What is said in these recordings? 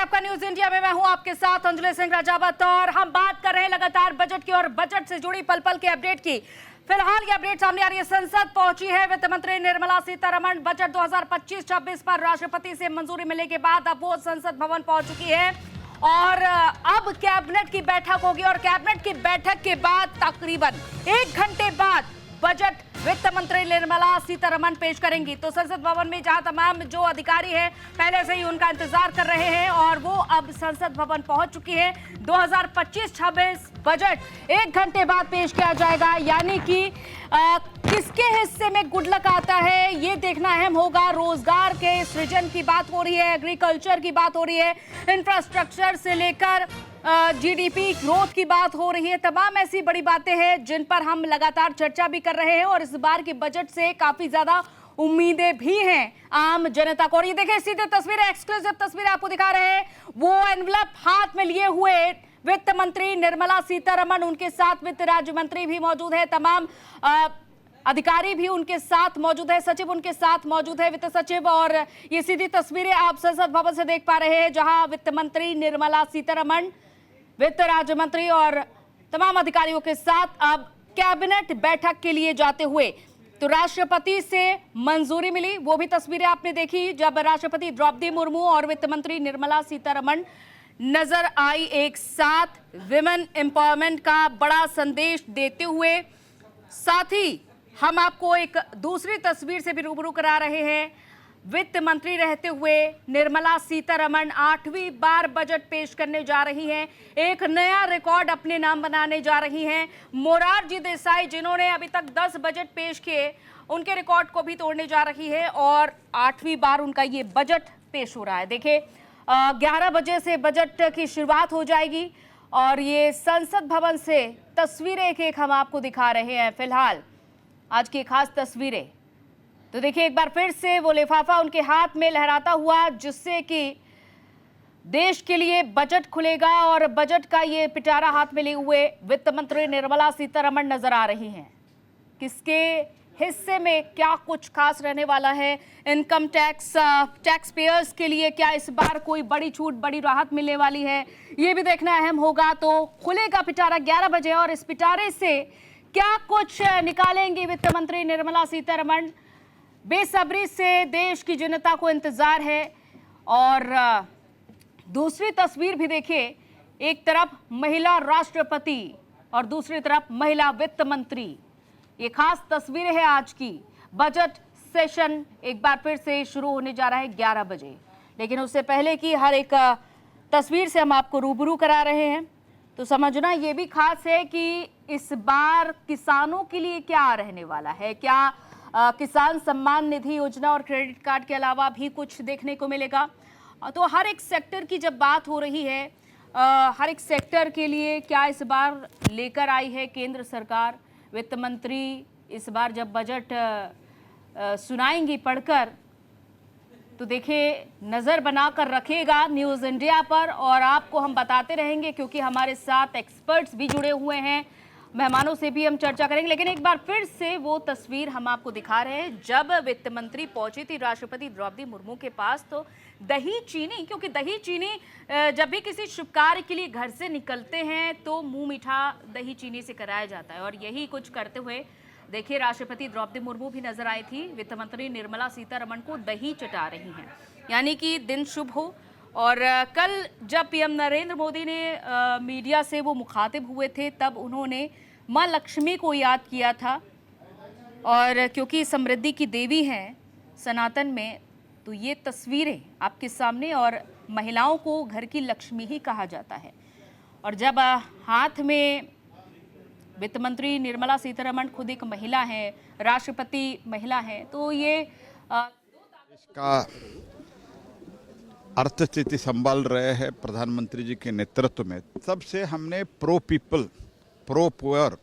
आपका news India में मैं हूं आपके साथ अंजलि सिंह राजावत और हम बात कर रहे हैं लगातार बजट की और बजट से जुड़ी पल पल के अपडेट की। फिलहाल ये अपडेट सामने आ रही है, संसद पहुंची है वित्त मंत्री निर्मला सीतारमण। बजट 2025-26 पर राष्ट्रपति से मंजूरी मिलने के बाद अब वो संसद भवन पहुंच चुकी है और अब कैबिनेट की बैठक होगी और कैबिनेट की बैठक के बाद तकरीबन 1 घंटे बाद बजट वित्त मंत्री निर्मला सीतारमण पेश करेंगी। तो संसद भवन में जहां तमाम जो अधिकारी हैं पहले से ही उनका इंतजार कर रहे हैं और वो अब संसद भवन पहुंच चुकी है। 2025-26 बजट 1 घंटे बाद पेश किया जाएगा, यानी कि किसके हिस्से में गुड लक आता है ये देखना अहम होगा। रोजगार के सृजन की बात हो रही है, एग्रीकल्चर की बात हो रही है, इंफ्रास्ट्रक्चर से लेकर जीडीपी ग्रोथ की बात हो रही है। तमाम ऐसी बड़ी बातें हैं जिन पर हम लगातार चर्चा भी कर रहे हैं और इस बार के बजट से काफी ज्यादा उम्मीदें भी हैं आम जनता को। और ये देखिए सीधे तस्वीरें, एक्सक्लूसिव तस्वीरें आपको दिखा रहे हैं। वो एनवलप हाथ में लिए हुए वित्त मंत्री निर्मला सीतारमण, उनके साथ वित्त राज्य मंत्री भी मौजूद है, तमाम अधिकारी भी उनके साथ मौजूद है, सचिव उनके साथ मौजूद है, वित्त सचिव। और ये सीधी तस्वीरें आप संसद भवन से देख पा रहे हैं जहां वित्त मंत्री निर्मला सीतारमण वित्त राज्य मंत्री और तमाम अधिकारियों के साथ अब कैबिनेट बैठक के लिए जाते हुए। तो राष्ट्रपति से मंजूरी मिली, वो भी तस्वीरें आपने देखी जब राष्ट्रपति द्रौपदी मुर्मू और वित्त मंत्री निर्मला सीतारमण नजर आई एक साथ, विमेन एम्पावरमेंट का बड़ा संदेश देते हुए। साथ ही हम आपको एक दूसरी तस्वीर से भी रूबरू करा रहे हैं। वित्त मंत्री रहते हुए निर्मला सीतारमण 8वीं बार बजट पेश करने जा रही हैं, एक नया रिकॉर्ड अपने नाम बनाने जा रही हैं। मोरारजी देसाई जिन्होंने अभी तक 10 बजट पेश किए, उनके रिकॉर्ड को भी तोड़ने जा रही है और 8वीं बार उनका ये बजट पेश हो रहा है। देखिए 11 बजे से बजट की शुरुआत हो जाएगी और ये संसद भवन से तस्वीरें एक हम आपको दिखा रहे हैं। फिलहाल आज की खास तस्वीरें तो देखिए, एक बार फिर से वो लिफाफा उनके हाथ में लहराता हुआ जिससे कि देश के लिए बजट खुलेगा और बजट का ये पिटारा हाथ में लिए हुए वित्त मंत्री निर्मला सीतारमण नजर आ रही हैं। किसके हिस्से में क्या कुछ खास रहने वाला है, इनकम टैक्स पेयर्स के लिए क्या इस बार कोई बड़ी छूट, बड़ी राहत मिलने वाली है, ये भी देखना अहम होगा। तो खुलेगा पिटारा 11 बजे और इस पिटारे से क्या कुछ निकालेंगी वित्त मंत्री निर्मला सीतारमण, बेसब्री से देश की जनता को इंतजार है। और दूसरी तस्वीर भी देखिए, एक तरफ महिला राष्ट्रपति और दूसरी तरफ महिला वित्त मंत्री। ये खास तस्वीर है आज की। बजट सेशन एक बार फिर से शुरू होने जा रहा है 11 बजे, लेकिन उससे पहले की हर एक तस्वीर से हम आपको रूबरू करा रहे हैं। तो समझना ये भी खास है कि इस बार किसानों के लिए क्या रहने वाला है, क्या किसान सम्मान निधि योजना और क्रेडिट कार्ड के अलावा भी कुछ देखने को मिलेगा। तो हर एक सेक्टर की जब बात हो रही है, हर एक सेक्टर के लिए क्या इस बार लेकर आई है केंद्र सरकार। वित्त मंत्री इस बार जब बजट सुनाएंगी पढ़कर, तो देखिए नज़र बनाकर रखिएगा न्यूज़ इंडिया पर और आपको हम बताते रहेंगे क्योंकि हमारे साथ एक्सपर्ट्स भी जुड़े हुए हैं, मेहमानों से भी हम चर्चा करेंगे। लेकिन एक बार फिर से वो तस्वीर हम आपको दिखा रहे हैं जब वित्त मंत्री पहुंची थी राष्ट्रपति द्रौपदी मुर्मू के पास, तो दही चीनी, क्योंकि दही चीनी जब भी किसी शुभ कार्य के लिए घर से निकलते हैं तो मुंह मीठा दही चीनी से कराया जाता है और यही कुछ करते हुए देखिए राष्ट्रपति द्रौपदी मुर्मू भी नजर आई थी, वित्त मंत्री निर्मला सीतारमण को दही चटा रही हैं, यानी कि दिन शुभ हो। और कल जब पीएम नरेंद्र मोदी ने मीडिया से वो मुखातिब हुए थे तब उन्होंने माँ लक्ष्मी को याद किया था और क्योंकि समृद्धि की देवी हैं सनातन में, तो ये तस्वीरें आपके सामने। और महिलाओं को घर की लक्ष्मी ही कहा जाता है और जब हाथ में वित्त मंत्री निर्मला सीतारमण खुद एक महिला है, राष्ट्रपति महिला है, तो ये इसका अर्थस्थिति संभाल रहे हैं प्रधानमंत्री जी के नेतृत्व में। तब से हमने pro people, pro poor,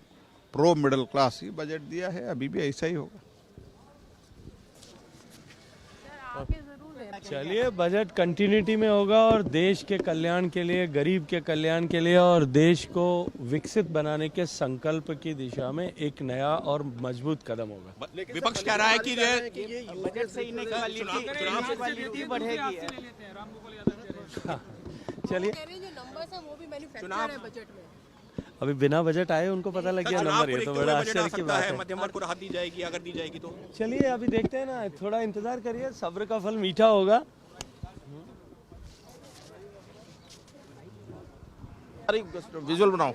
pro middle class ही बजट दिया है, अभी भी ऐसा ही होगा। चलिए, बजट कंटिन्यूटी में होगा और देश के कल्याण के लिए, गरीब के कल्याण के लिए और देश को विकसित बनाने के संकल्प की दिशा में एक नया और मजबूत कदम होगा। विपक्ष कह रहा है कि बजट से इनक्वालिटी बढ़ेगी। चलिए नंबर्स हैं वो भी मैन्युफैक्चर है बजट में। अभी बिना बजट आए उनको पता लग गया नंबर, ये तो बड़ा आश्चर्य की बात है। मध्यम वर्ग को राहत दी जाएगी अगर दी जाएगी तो। चलिए अभी देखते हैं ना, थोड़ा इंतजार करिए, सब्र का फल मीठा होगा। विजुअल बनाओ।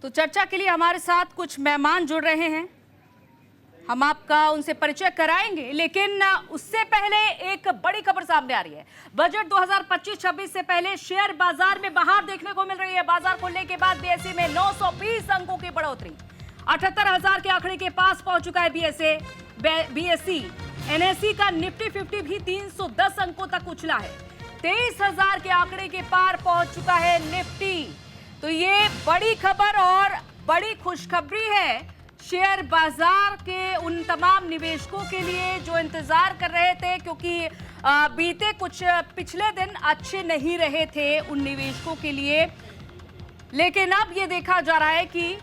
तो चर्चा के लिए हमारे साथ कुछ मेहमान जुड़ रहे हैं, हम आपका उनसे परिचय कराएंगे, लेकिन उससे पहले एक बड़ी खबर सामने आ रही है। बजट 2025-26 से पहले शेयर बाजार में बहार देखने को मिल रही है। बाजार खुलने के बाद बीएसई में 920 अंकों की बढ़ोतरी, 78,000 के आंकड़े के पास पहुंच चुका है बीएसई। एनएसई का निफ्टी 50 भी 310 अंकों तक उछला है, 23,000 के आंकड़े के पार पहुंच चुका है निफ्टी। तो ये बड़ी खबर और बड़ी खुशखबरी है शेयर बाजार के उन तमाम निवेशकों के लिए जो इंतजार कर रहे थे, क्योंकि बीते कुछ पिछले दिन अच्छे नहीं रहे थे उन निवेशकों के लिए। लेकिन अब ये देखा जा रहा है कि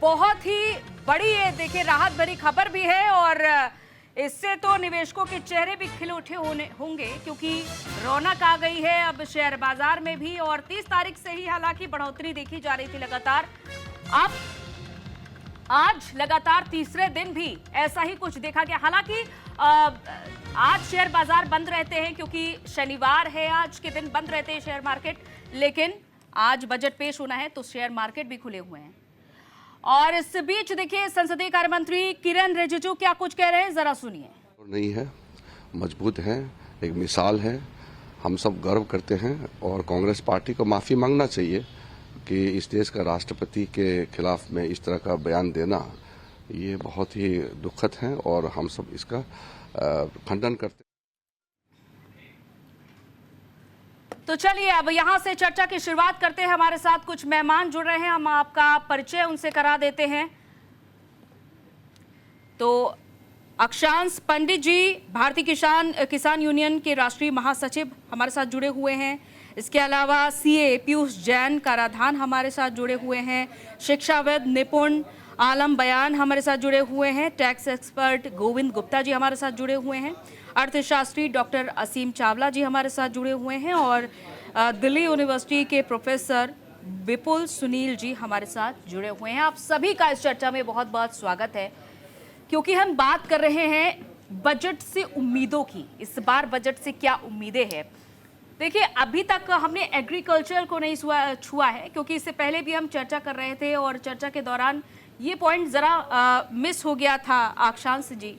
बहुत ही बड़ी ये देखिए राहत भरी खबर भी है, और इससे तो निवेशकों के चेहरे भी खिल उठे होंगे, क्योंकि रौनक आ गई है अब शेयर बाजार में भी। और 30 तारीख से ही हालांकि बढ़ोतरी देखी जा रही थी लगातार, अब आज लगातार तीसरे दिन भी ऐसा ही कुछ देखा गया। हालांकि आज शेयर बाजार बंद रहते हैं क्योंकि शनिवार है, आज के दिन बंद रहते हैं शेयर मार्केट, लेकिन आज बजट पेश होना है तो शेयर मार्केट भी खुले हुए हैं। और इस बीच देखिए संसदीय कार्य मंत्री किरण रिजिजू क्या कुछ कह रहे हैं, जरा सुनिए। नहीं है, मजबूत है, एक मिसाल है, हम सब गर्व करते हैं। और कांग्रेस पार्टी को माफी मांगना चाहिए कि इस देश का राष्ट्रपति के खिलाफ में इस तरह का बयान देना ये बहुत ही दुखद है, और हम सब इसका खंडन करते हैं। तो चलिए अब यहां से चर्चा की शुरुआत करते हैं। हमारे साथ कुछ मेहमान जुड़ रहे हैं, हम आपका परिचय उनसे करा देते हैं। तो अक्षांश पंडित जी, भारतीय किसान यूनियन के राष्ट्रीय महासचिव हमारे साथ जुड़े हुए हैं। इसके अलावा सीए पीयूष जैन कराधान हमारे साथ जुड़े हुए हैं। शिक्षाविद निपुण आलम बयान हमारे साथ जुड़े हुए हैं। टैक्स एक्सपर्ट गोविंद गुप्ता जी हमारे साथ जुड़े हुए हैं। अर्थशास्त्री डॉक्टर असीम चावला जी हमारे साथ जुड़े हुए हैं, और दिल्ली यूनिवर्सिटी के प्रोफेसर विपुल सुनील जी हमारे साथ जुड़े हुए हैं। आप सभी का इस चर्चा में बहुत बहुत स्वागत है, क्योंकि हम बात कर रहे हैं बजट से उम्मीदों की। इस बार बजट से क्या उम्मीदें हैं? देखिए अभी तक हमने एग्रीकल्चर को नहीं छुआ है, क्योंकि इससे पहले भी हम चर्चा कर रहे थे और चर्चा के दौरान ये पॉइंट जरा मिस हो गया था। अक्षांश जी,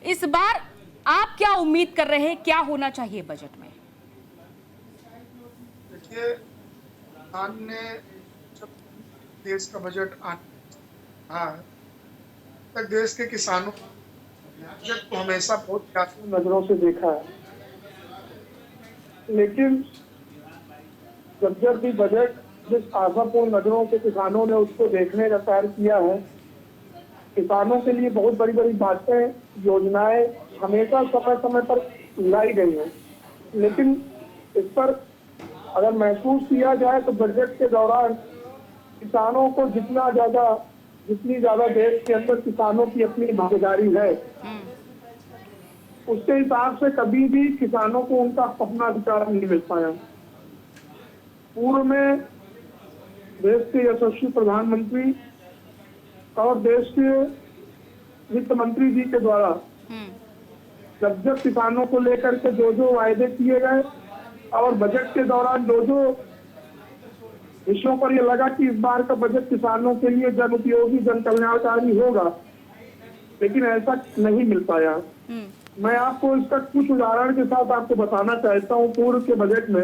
इस बार आप क्या उम्मीद कर रहे हैं, क्या होना चाहिए बजट में? देखिए, ने जब देश का बजट तक देश के किसानों बजट को हमेशा बहुत व्यापक नजरों से देखा है, लेकिन जब भी बजट जिस आशापूर्ण नजरों से किसानों ने उसको देखने का कार्य किया है, किसानों के लिए बहुत बड़ी बड़ी बातें, योजनाएं हमेशा समय समय पर लाई गई हैं, लेकिन इस पर अगर महसूस किया जाए तो बजट के दौरान किसानों को जितनी ज्यादा देश के अंदर किसानों की अपनी भागीदारी है, उसके हिसाब से कभी भी किसानों को उनका अपना अधिकार नहीं मिल पाया। पूर्व में देश के यशस्वी प्रधानमंत्री और देश के वित्त मंत्री जी के द्वारा जब किसानों को लेकर के जो वायदे किए गए, और बजट के दौरान जो विषयों पर यह लगा कि इस बार का बजट किसानों के लिए जन उपयोगी, जन कल्याणकारी होगा, लेकिन ऐसा नहीं मिल पाया। मैं आपको इसका कुछ उदाहरण के साथ आपको बताना चाहता हूँ। पूर्व के बजट में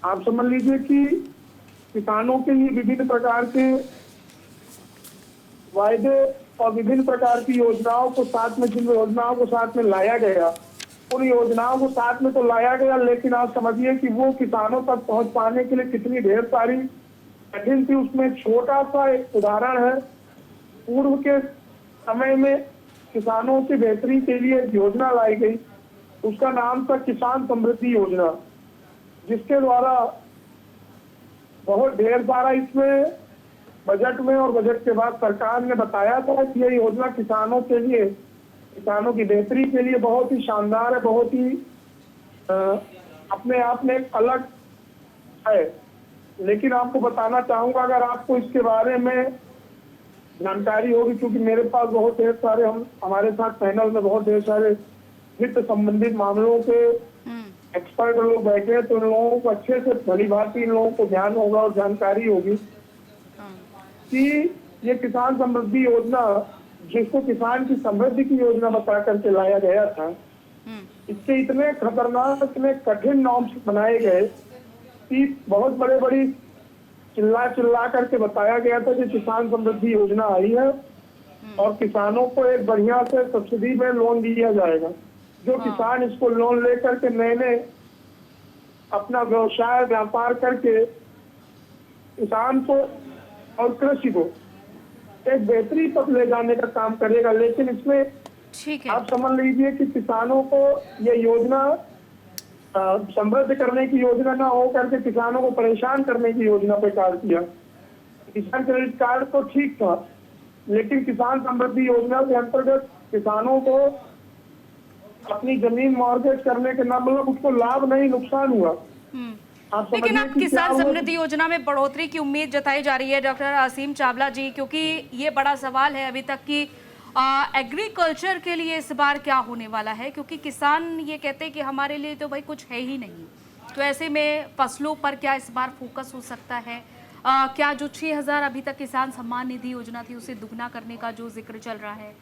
आप समझ लीजिए कि किसानों के लिए विभिन्न प्रकार के वायदे और विभिन्न प्रकार की योजनाओं को साथ में, जिन योजनाओं को साथ में लाया गया, उन योजनाओं को साथ में तो लाया गया, लेकिन आप समझिए कि वो किसानों तक पहुंच पाने के लिए कितनी ढेर सारी कठिन थी। उसमें छोटा सा एक उदाहरण है। पूर्व के समय में किसानों की बेहतरी के लिए एक योजना लाई गई, उसका नाम था किसान समृद्धि योजना, जिसके द्वारा बहुत ढेर सारा इसमें बजट में और बजट के बाद सरकार ने बताया था कि ये योजना किसानों के लिए, किसानों की बेहतरी के लिए बहुत ही शानदार है, बहुत ही अपने आप में एक अलग है। लेकिन आपको बताना चाहूंगा, अगर आपको इसके बारे में जानकारी होगी, क्योंकि मेरे पास बहुत ढेर सारे, हमारे साथ पैनल में बहुत ढेर सारे वित्त संबंधित मामलों के एक्सपर्ट लोग बैठे हैं, तो उन लोगों को अच्छे से भली भांति इन लोगों को ध्यान होगा और जानकारी होगी कि ये किसान समृद्धि योजना, जिसको किसान की समृद्धि की योजना बता करके लाया गया था, इससे इतने खतरनाक, इतने कठिन नॉर्म्स बनाए गए कि बहुत बड़ी चिल्ला करके बताया गया था कि किसान समृद्धि योजना आई है और किसानों को एक बढ़िया से सब्सिडी में लोन दिया जाएगा। जो किसान इसको लोन लेकर के नए अपना व्यवसाय व्यापार करके किसान को और कृषि को एक बेहतरी तक ले जाने का काम करेगा। लेकिन इसमें ठीक है, आप समझ लीजिए कि किसानों को ये योजना समृद्ध करने की योजना ना हो करके किसानों को परेशान करने की योजना पे कार्य किया। किसान क्रेडिट कार्ड तो ठीक था, लेकिन किसान समृद्धि योजना के अंतर्गत किसानों को अपनी जमीन मॉर्गेज करने के ना, मतलब उसको लाभ नहीं, नुकसान हुआ। आप लेकिन समझिए अब कि किसान क्या हुआ? समृद्धि योजना में बढ़ोतरी की उम्मीद जताई जा रही है डॉक्टर असीम चावला जी, क्योंकि ये बड़ा सवाल है अभी तक कि एग्रीकल्चर के लिए इस बार क्या होने वाला है, क्योंकि किसान ये कहते हैं कि हमारे लिए तो भाई कुछ है ही नहीं। तो ऐसे में फसलों पर क्या इस बार फोकस हो सकता है? क्या जो 6,000 अभी तक किसान सम्मान निधि योजना थी उसे दुगना करने का जो जिक्र चल रहा है?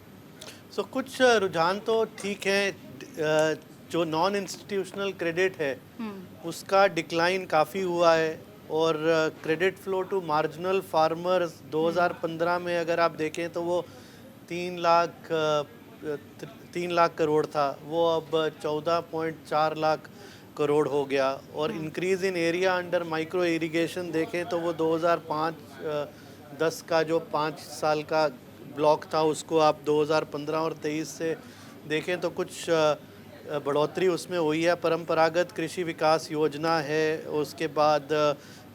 कुछ रुझान तो ठीक है। जो नॉन इंस्टीट्यूशनल क्रेडिट है उसका डिक्लाइन काफ़ी हुआ है और credit flow to marginal farmers 2015 में अगर आप देखें तो वो 3 लाख करोड़ था, वो अब 14.4 लाख करोड़ हो गया। और increase in area under micro irrigation देखें तो वो 2005-10 का जो 5 साल का ब्लॉक था उसको आप 2015 और 23 से देखें तो कुछ बढ़ोतरी उसमें हुई है। परंपरागत कृषि विकास योजना है, उसके बाद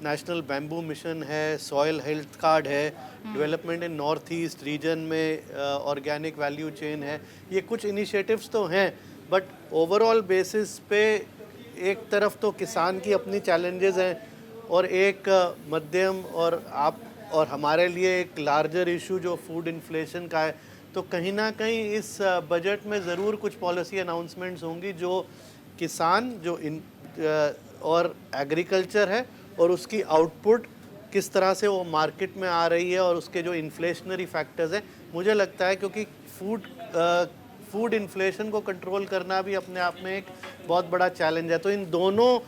नेशनल बैम्बू मिशन है, सॉयल हेल्थ कार्ड है, development in north east region में ऑर्गेनिक वैल्यू चेन है। ये कुछ इनिशिएटिव्स तो हैं, बट ओवरऑल बेसिस पे एक तरफ तो किसान की अपनी चैलेंजेस हैं और एक मध्यम और हमारे लिए एक लार्जर इशू जो फूड इन्फ्लेशन का है। तो कहीं ना कहीं इस बजट में ज़रूर कुछ पॉलिसी अनाउंसमेंट्स होंगी जो किसान और एग्रीकल्चर है और उसकी आउटपुट किस तरह से वो मार्केट में आ रही है और उसके जो इन्फ्लेशनरी फैक्टर्स हैं। मुझे लगता है क्योंकि फूड इन्फ्लेशन को कंट्रोल करना भी अपने आप में एक बहुत बड़ा चैलेंज है। तो इन दोनों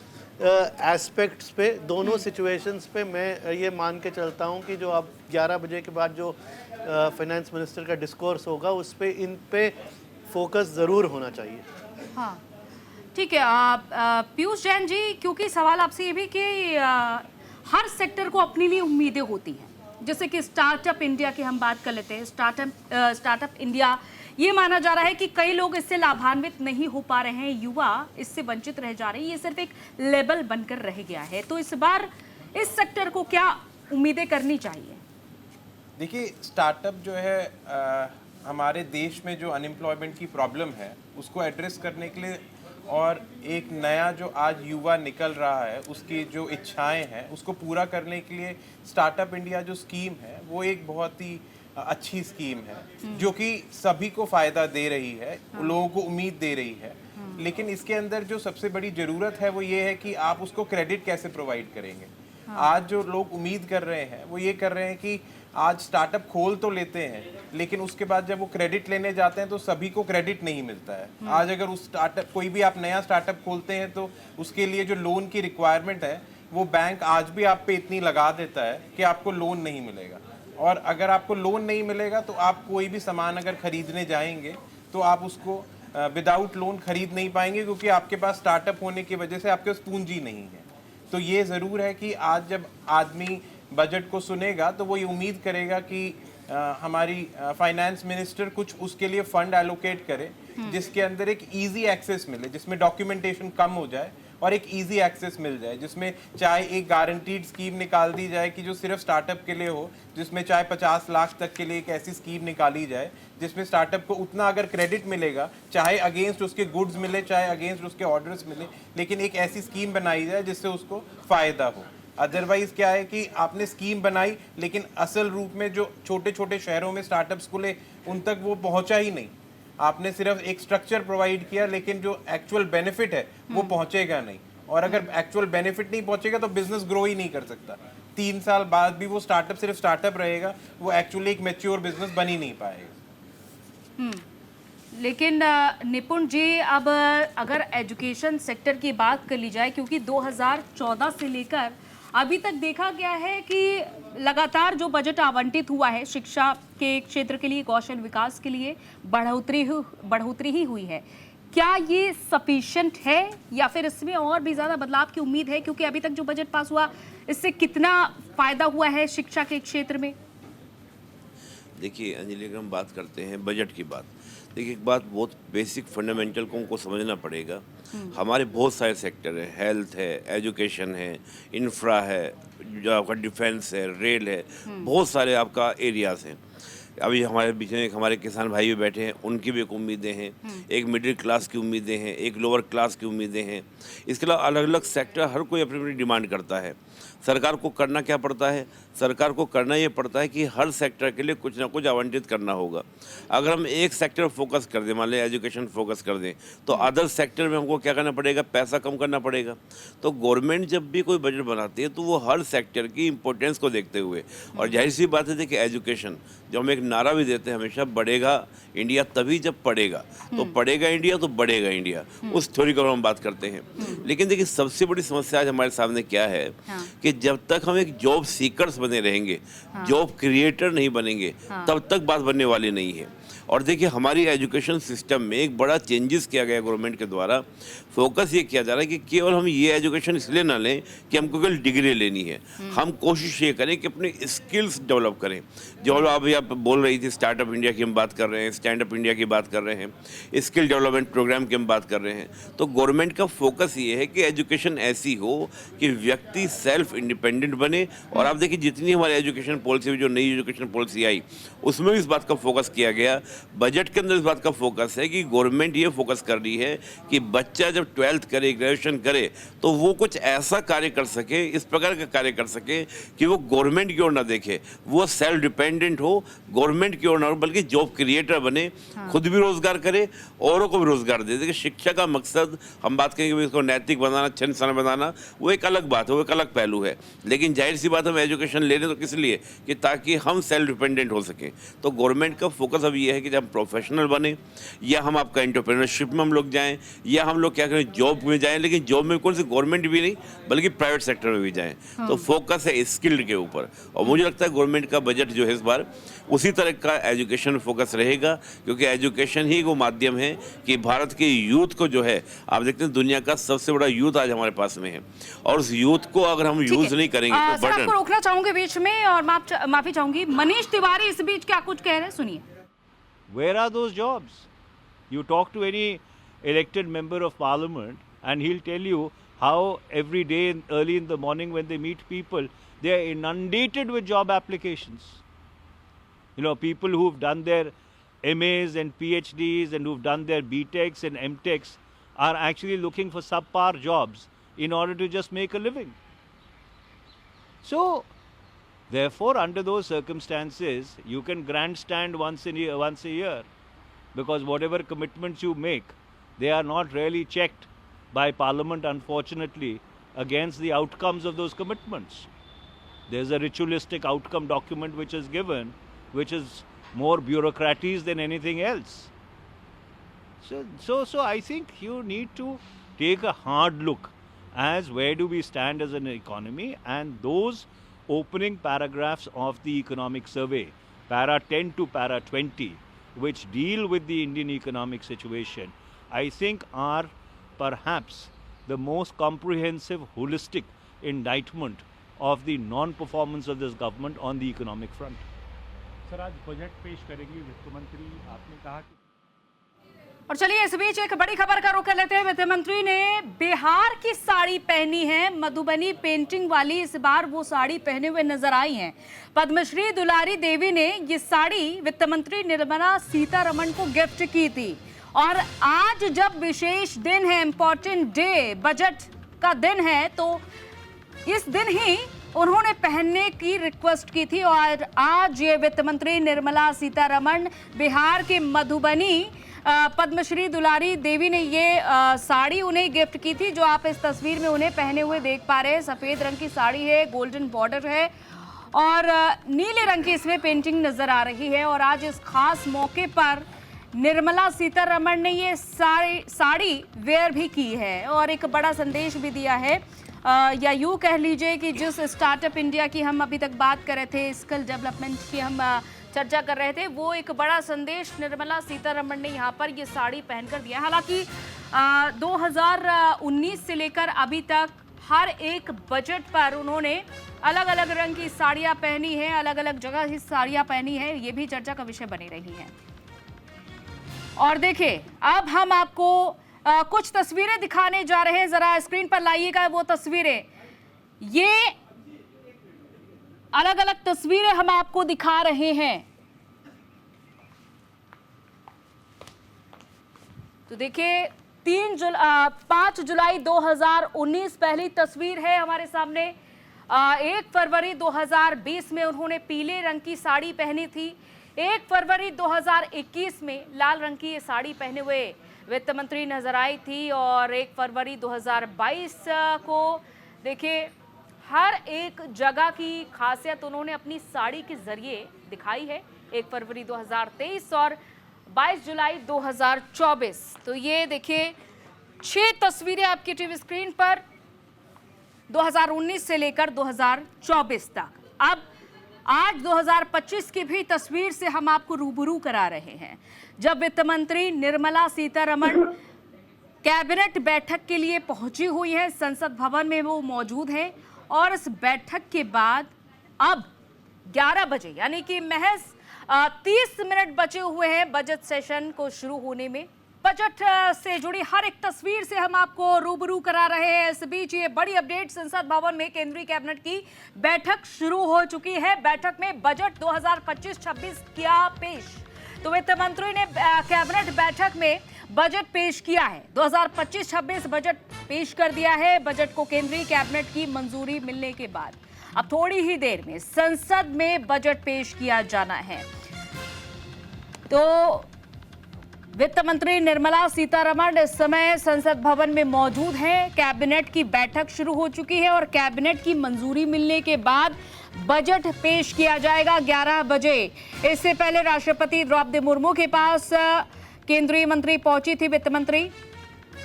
एस्पेक्ट्स पे, दोनों सिचुएशंस पे मैं ये मान के चलता हूँ कि जो अब 11 बजे के बाद जो फाइनेंस मिनिस्टर का डिस्कोर्स होगा उस पे इन पे फोकस ज़रूर होना चाहिए। हाँ ठीक है। पीयूष जैन जी, क्योंकि सवाल आपसे ये भी कि हर सेक्टर को अपने लिए उम्मीदें होती हैं, जैसे कि स्टार्टअप इंडिया की हम बात कर लेते हैं। स्टार्टअप इंडिया ये माना जा रहा है कि कई लोग इससे लाभान्वित नहीं हो पा रहे हैं, युवा इससे वंचित रह जा रहे हैं, ये सिर्फ एक लेबल बनकर रह गया है। तो इस बार इस सेक्टर को क्या उम्मीदें करनी चाहिए? देखिए, स्टार्टअप जो है हमारे देश में जो अनएम्प्लॉयमेंट की प्रॉब्लम है उसको एड्रेस करने के लिए और एक नया जो आज युवा निकल रहा है उसकी जो इच्छाएं हैं उसको पूरा करने के लिए स्टार्टअप इंडिया जो स्कीम है वो एक बहुत ही अच्छी स्कीम है जो कि सभी को फायदा दे रही है, लोगों को उम्मीद दे रही है। लेकिन इसके अंदर जो सबसे बड़ी जरूरत है वो ये है कि आप उसको क्रेडिट कैसे प्रोवाइड करेंगे। आज जो लोग उम्मीद कर रहे हैं वो ये कर रहे हैं कि आज स्टार्टअप खोल तो लेते हैं लेकिन उसके बाद जब वो क्रेडिट लेने जाते हैं तो सभी को क्रेडिट नहीं मिलता है। आज अगर उस स्टार्टअप, कोई भी आप नया स्टार्टअप खोलते हैं तो उसके लिए जो लोन की रिक्वायरमेंट है वो बैंक आज भी आप पे इतनी लगा देता है कि आपको लोन नहीं मिलेगा। और अगर आपको लोन नहीं मिलेगा तो आप कोई भी सामान अगर खरीदने जाएंगे तो आप उसको विदाउट लोन खरीद नहीं पाएंगे, क्योंकि आपके पास स्टार्टअप होने की वजह से आपके पास पूंजी नहीं है। तो ये ज़रूर है कि आज जब आदमी बजट को सुनेगा तो वो ये उम्मीद करेगा कि हमारी फाइनेंस मिनिस्टर कुछ उसके लिए फंड एलोकेट करे जिसके अंदर एक इजी एक्सेस मिले, जिसमें डॉक्यूमेंटेशन कम हो जाए और एक इजी एक्सेस मिल जाए, जिसमें चाहे एक गारंटीड स्कीम निकाल दी जाए कि जो सिर्फ स्टार्टअप के लिए हो, जिसमें चाहे 50 लाख तक के लिए एक ऐसी स्कीम निकाली जाए जिसमें स्टार्टअप को उतना अगर क्रेडिट मिलेगा, चाहे अगेंस्ट उसके गुड्स मिले चाहे अगेंस्ट उसके ऑर्डर्स मिले, लेकिन एक ऐसी स्कीम बनाई जाए जिससे उसको फायदा हो। अदरवाइज क्या है कि आपने स्कीम बनाई लेकिन असल रूप में जो छोटे छोटे शहरों में स्टार्टअप्स खुले उन तक वो पहुंचा ही नहीं। आपने सिर्फ एक स्ट्रक्चर प्रोवाइड किया लेकिन जो एक्चुअल बेनिफिट है वो पहुंचेगा नहीं, और अगर एक्चुअल बेनिफिट नहीं पहुंचेगा तो बिजनेस ग्रो ही नहीं कर सकता। 3 साल बाद भी वो स्टार्टअप सिर्फ स्टार्टअप रहेगा, वो एक्चुअली एक मैच्योर बिजनेस बन ही नहीं पाएगा। लेकिन निपुण जी, अब अगर एजुकेशन सेक्टर की बात कर ली जाए, क्योंकि 2014 से लेकर अभी तक देखा गया है कि लगातार जो बजट आवंटित हुआ है शिक्षा के क्षेत्र के लिए, कौशल विकास के लिए बढ़ोतरी ही हुई है। क्या ये सफिशिएंट है या फिर इसमें और भी ज़्यादा बदलाव की उम्मीद है? क्योंकि अभी तक जो बजट पास हुआ इससे कितना फायदा हुआ है शिक्षा के क्षेत्र में? देखिए अंजलि, अगर हम बात करते हैं बजट की बात, देखिए एक बात बहुत बेसिक फंडामेंटल को हमको समझना पड़ेगा। हमारे बहुत सारे सेक्टर है, हेल्थ है, एजुकेशन है, इंफ्रा है, जो आपका डिफेंस है, रेल है, बहुत सारे आपका एरियाज़ हैं। अभी हमारे बीच में हमारे किसान भाई भी बैठे हैं, उनकी भी एक उम्मीदें हैं, एक मिडिल क्लास की उम्मीदें हैं, एक लोअर क्लास की उम्मीदें हैं। इसके अलावा अलग अलग सेक्टर हर कोई अपनी अपनी डिमांड करता है। सरकार को करना क्या पड़ता है? सरकार को करना ये पड़ता है कि हर सेक्टर के लिए कुछ ना कुछ आवंटित करना होगा। अगर हम एक सेक्टर फोकस कर दें, मान लें एजुकेशन फोकस कर दें, तो अदर सेक्टर में हमको क्या करना पड़ेगा? पैसा कम करना पड़ेगा। तो गवर्नमेंट जब भी कोई बजट बनाती है तो वो हर सेक्टर की इंपॉर्टेंस को देखते हुए, और जाहिर सी बात है देखिए एजुकेशन जो हम एक नारा भी देते हैं हमेशा, बढ़ेगा इंडिया तभी जब पढ़ेगा, तो पढ़ेगा इंडिया तो बढ़ेगा इंडिया, उस थ्योरी को हम बात करते हैं। लेकिन देखिए सबसे बड़ी समस्या आज हमारे सामने क्या है कि जब तक हम एक जॉब सीकर्स बने रहेंगे, जॉब क्रिएटर नहीं बनेंगे, तब तक बात बनने वाली नहीं है। और देखिए हमारी एजुकेशन सिस्टम में एक बड़ा चेंजेस किया गया गवर्नमेंट के द्वारा। फोकस ये किया जा रहा है कि केवल हम ये एजुकेशन इसलिए ना लें कि हमको केवल डिग्री लेनी है, हम कोशिश ये करें कि अपने स्किल्स डेवलप करें। जो अभी आप बोल रही थी स्टार्टअप इंडिया की हम बात कर रहे हैं, स्टैंड अप इंडिया की बात कर रहे हैं, स्किल डेवलपमेंट प्रोग्राम की हम बात कर रहे हैं। तो गवर्नमेंट का फोकस ये है कि एजुकेशन ऐसी हो कि व्यक्ति सेल्फ इंडिपेंडेंट बने। और आप देखिए जितनी हमारी एजुकेशन पॉलिसी, जो नई एजुकेशन पॉलिसी आई, उसमें भी इस बात का फोकस किया गया। बजट के अंदर इस बात का फोकस है कि गवर्नमेंट ये फोकस कर रही है कि बच्चा जब 12th करे, ग्रेजुएशन करे, तो वो कुछ ऐसा कार्य कर सके, इस प्रकार का कार्य कर सके कि वो गवर्नमेंट की ओर ना देखे, वो सेल्फ डिपेंडेंट हो, गवर्नमेंट की ओर ना हो, बल्कि जॉब क्रिएटर बने, खुद भी रोजगार करे, औरों को भी रोजगार दे। देखिए शिक्षा का मकसद हम बात करेंगे इसको नैतिक बनाना, अच्छे इंसान बनाना, वो एक अलग बात है, वो एक अलग पहलू है। लेकिन जाहिर सी बात हम एजुकेशन ले रहे तो किस लिए? कि ताकि हम सेल्फ डिपेंडेंट हो सकें। तो गवर्नमेंट का फोकस अब ये है कि जब प्रोफेशनल बने, या हम आपका एंटरप्रेन्योरशिप में हम लोग जाएं, या हम लोग क्या करें जॉब में जाएं, लेकिन जॉब में कौन सी गवर्नमेंट भी नहीं बल्कि प्राइवेट सेक्टर में भी जाएं। तो फोकस है स्किल्ड के ऊपर, और मुझे लगता है गवर्नमेंट का बजट जो है इस बार उसी तरह का एजुकेशन फोकस रहेगा, क्योंकि एजुकेशन ही वो माध्यम है कि भारत के यूथ को जो है, आप देखते हैं दुनिया का सबसे बड़ा यूथ आज हमारे पास में है, और उस यूथ को अगर हम यूज नहीं करेंगे तो सर आपको रोकना चाहूंगी बीच में और माफी चाहूंगी। मनीष तिवारी इस बीच क्या कुछ कह रहे हैं, सुनिए। Where are those jobs? You talk to any elected member of parliament and he'll tell you how every day early in the morning when they meet people, they are inundated with job applications. You know, people who've done their MAs and PhDs and who've done their BTechs and MTechs are actually looking for subpar jobs in order to just make a living. So, therefore, under those circumstances, you can grandstand once a year, because whatever commitments you make, they are not really checked by Parliament, unfortunately, against the outcomes of those commitments. There's a ritualistic outcome document which is given, which is more bureaucraties than anything else. So I think you need to take a hard look as where do we stand as an economy, and those opening paragraphs of the economic survey, para 10 to para 20, which deal with the Indian economic situation, I think are perhaps the most comprehensive, holistic indictment of the non-performance of this government on the economic front. Sir आज budget पेश करेंगे वित्त मंत्री, आपने कहा कि और चलिए इस बीच एक बड़ी खबर का रुख कर लेते हैं। वित्त मंत्री ने बिहार की साड़ी पहनी है, मधुबनी पेंटिंग वाली। इस बार वो साड़ी पहने हुए नजर आई हैं। पद्मश्री दुलारी देवी ने ये साड़ी वित्त मंत्री निर्मला सीतारमण को गिफ्ट की थी। और आज जब विशेष दिन है, इंपॉर्टेंट डे, बजट का दिन है, तो इस दिन ही उन्होंने पहनने की रिक्वेस्ट की थी। और आज ये वित्त मंत्री निर्मला सीतारमण बिहार के मधुबनी पद्मश्री दुलारी देवी ने ये साड़ी उन्हें गिफ्ट की थी, जो आप इस तस्वीर में उन्हें पहने हुए देख पा रहे हैं। सफेद रंग की साड़ी है, गोल्डन बॉर्डर है और नीले रंग की इसमें पेंटिंग नजर आ रही है। और आज इस खास मौके पर निर्मला सीतारमण ने ये साड़ी वेयर भी की है और एक बड़ा संदेश भी दिया है। या यूँ कह लीजिए कि जिस स्टार्टअप इंडिया की हम अभी तक बात कर रहे थे, स्किल डेवलपमेंट की हम चर्चा कर रहे थे, वो एक बड़ा संदेश निर्मला सीतारमण ने यहाँ पर ये साड़ी पहनकर दिया। हालांकि 2019 से लेकर अभी तक हर एक बजट पर उन्होंने अलग अलग रंग की साड़ियाँ पहनी हैं, अलग अलग जगह की साड़ियाँ पहनी हैं, ये भी चर्चा का विषय बनी रही है। और देखिए, अब हम आपको कुछ तस्वीरें दिखाने जा रहे हैं। जरा स्क्रीन पर लाइएगा वो तस्वीरें। ये अलग अलग तस्वीरें हम आपको दिखा रहे हैं। तो देखिए 5 जुलाई 2019 पहली तस्वीर है हमारे सामने। 1 फरवरी 2020 में उन्होंने पीले रंग की साड़ी पहनी थी। 1 फरवरी 2021 में लाल रंग की ये साड़ी पहने हुए वित्त मंत्री नजर आई थी। और 1 फरवरी 2022 को देखिए, हर एक जगह की खासियत उन्होंने अपनी साड़ी के जरिए दिखाई है। 1 फरवरी 2023 और 22 जुलाई 2024। तो ये देखिए 6 तस्वीरें आपकी टीवी स्क्रीन पर 2019 से लेकर 2024 तक। अब आज 2025 की भी तस्वीर से हम आपको रूबरू करा रहे हैं, जब वित्त मंत्री निर्मला सीतारमण कैबिनेट बैठक के लिए पहुंची हुई है। संसद भवन में वो मौजूद हैं और इस बैठक के बाद अब 11 बजे यानी कि महज 30 मिनट बचे हुए हैं बजट सेशन को शुरू होने में। बजट से जुड़ी हर एक तस्वीर से हम आपको रूबरू करा रहे हैं। इस बीच ये बड़ी अपडेट, संसद भवन में केंद्रीय कैबिनेट की बैठक शुरू हो चुकी है। बैठक में बजट 2025-26 किया पेश। तो वित्त मंत्री ने कैबिनेट बैठक में बजट पेश किया है। 2025-26 बजट पेश कर दिया है। बजट को केंद्रीय कैबिनेट की मंजूरी मिलने के बाद अब थोड़ी ही देर में संसद में बजट पेश किया जाना है। तो वित्त मंत्री निर्मला सीतारमण इस समय संसद भवन में मौजूद हैं। कैबिनेट की बैठक शुरू हो चुकी है और कैबिनेट की मंजूरी मिलने के बाद बजट पेश किया जाएगा 11 बजे। इससे पहले राष्ट्रपति द्रौपदी मुर्मू के पास केंद्रीय मंत्री पहुंची थी वित्त मंत्री,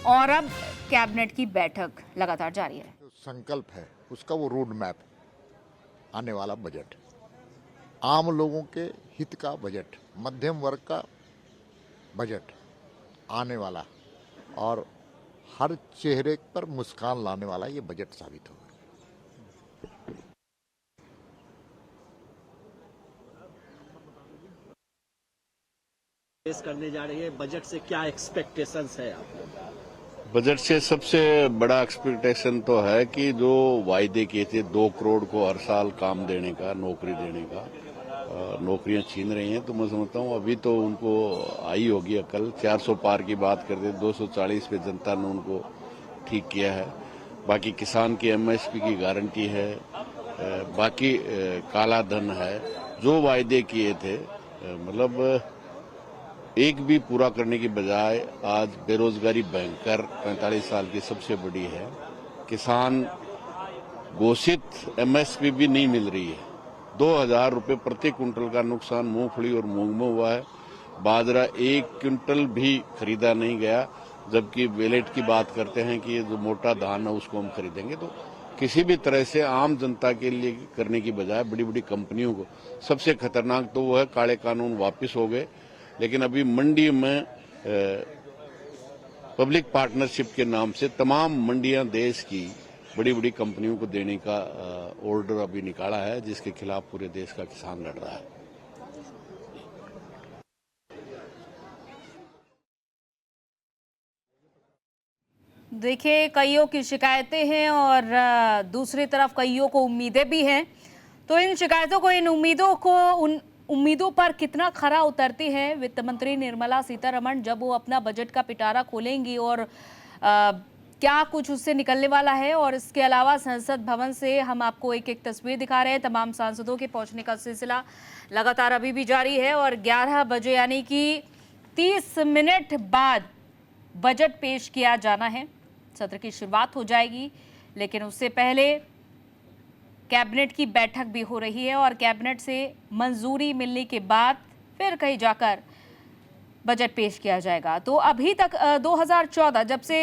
और अब कैबिनेट की बैठक लगातार जारी है। जो संकल्प है उसका वो रोड मैप, आने वाला बजट, आम लोगों के हित का बजट, मध्यम वर्ग का बजट आने वाला, और हर चेहरे पर मुस्कान लाने वाला ये बजट साबित होगा। करने जा रही है, बजट से क्या एक्सपेक्टेशंस है आपको? बजट से सबसे बड़ा एक्सपेक्टेशन तो है कि जो वायदे किए थे 2 करोड़ को हर साल काम देने का, नौकरी देने का, नौकरियां छीन रही हैं। तो मैं समझता हूँ अभी तो उनको आई होगी अकल। 400 पार की बात करते, 240 पे जनता ने उनको ठीक किया है। बाकी किसान की MSP की गारंटी है, बाकी काला धन है, जो वायदे किए थे मतलब एक भी पूरा करने की बजाय आज बेरोजगारी भयंकर 45 साल की सबसे बड़ी है। किसान घोषित MSP भी नहीं मिल रही है। 2000 रुपये प्रति क्विंटल का नुकसान मूंगफली और मूंग में हुआ है। बाजरा 1 क्विंटल भी खरीदा नहीं गया, जबकि वेलेट की बात करते हैं कि ये जो मोटा धान है उसको हम खरीदेंगे। तो किसी भी तरह से आम जनता के लिए करने की बजाय बड़ी बड़ी कंपनियों को, सबसे खतरनाक तो वो है काले कानून वापस हो गए। लेकिन अभी मंडी में पब्लिक पार्टनरशिप के नाम से तमाम मंडियां देश की बड़ी बड़ी कंपनियों को देने का ऑर्डर अभी निकाला है, जिसके खिलाफ पूरे देश का किसान लड़ रहा है। देखिए, कईयों की शिकायतें हैं और दूसरी तरफ कईयों को उम्मीदें भी हैं। तो इन शिकायतों को, इन उन उम्मीदों पर कितना खरा उतरती है वित्त मंत्री निर्मला सीतारमण जब वो अपना बजट का पिटारा खोलेंगी, और क्या कुछ उससे निकलने वाला है। और इसके अलावा संसद भवन से हम आपको एक एक तस्वीर दिखा रहे हैं। तमाम सांसदों के पहुंचने का सिलसिला लगातार अभी भी जारी है और 11 बजे यानी कि 30 मिनट बाद बजट पेश किया जाना है। सत्र की शुरुआत हो जाएगी, लेकिन उससे पहले कैबिनेट की बैठक भी हो रही है और कैबिनेट से मंजूरी मिलने के बाद फिर कहीं जाकर बजट पेश किया जाएगा। तो अभी तक 2014 जब से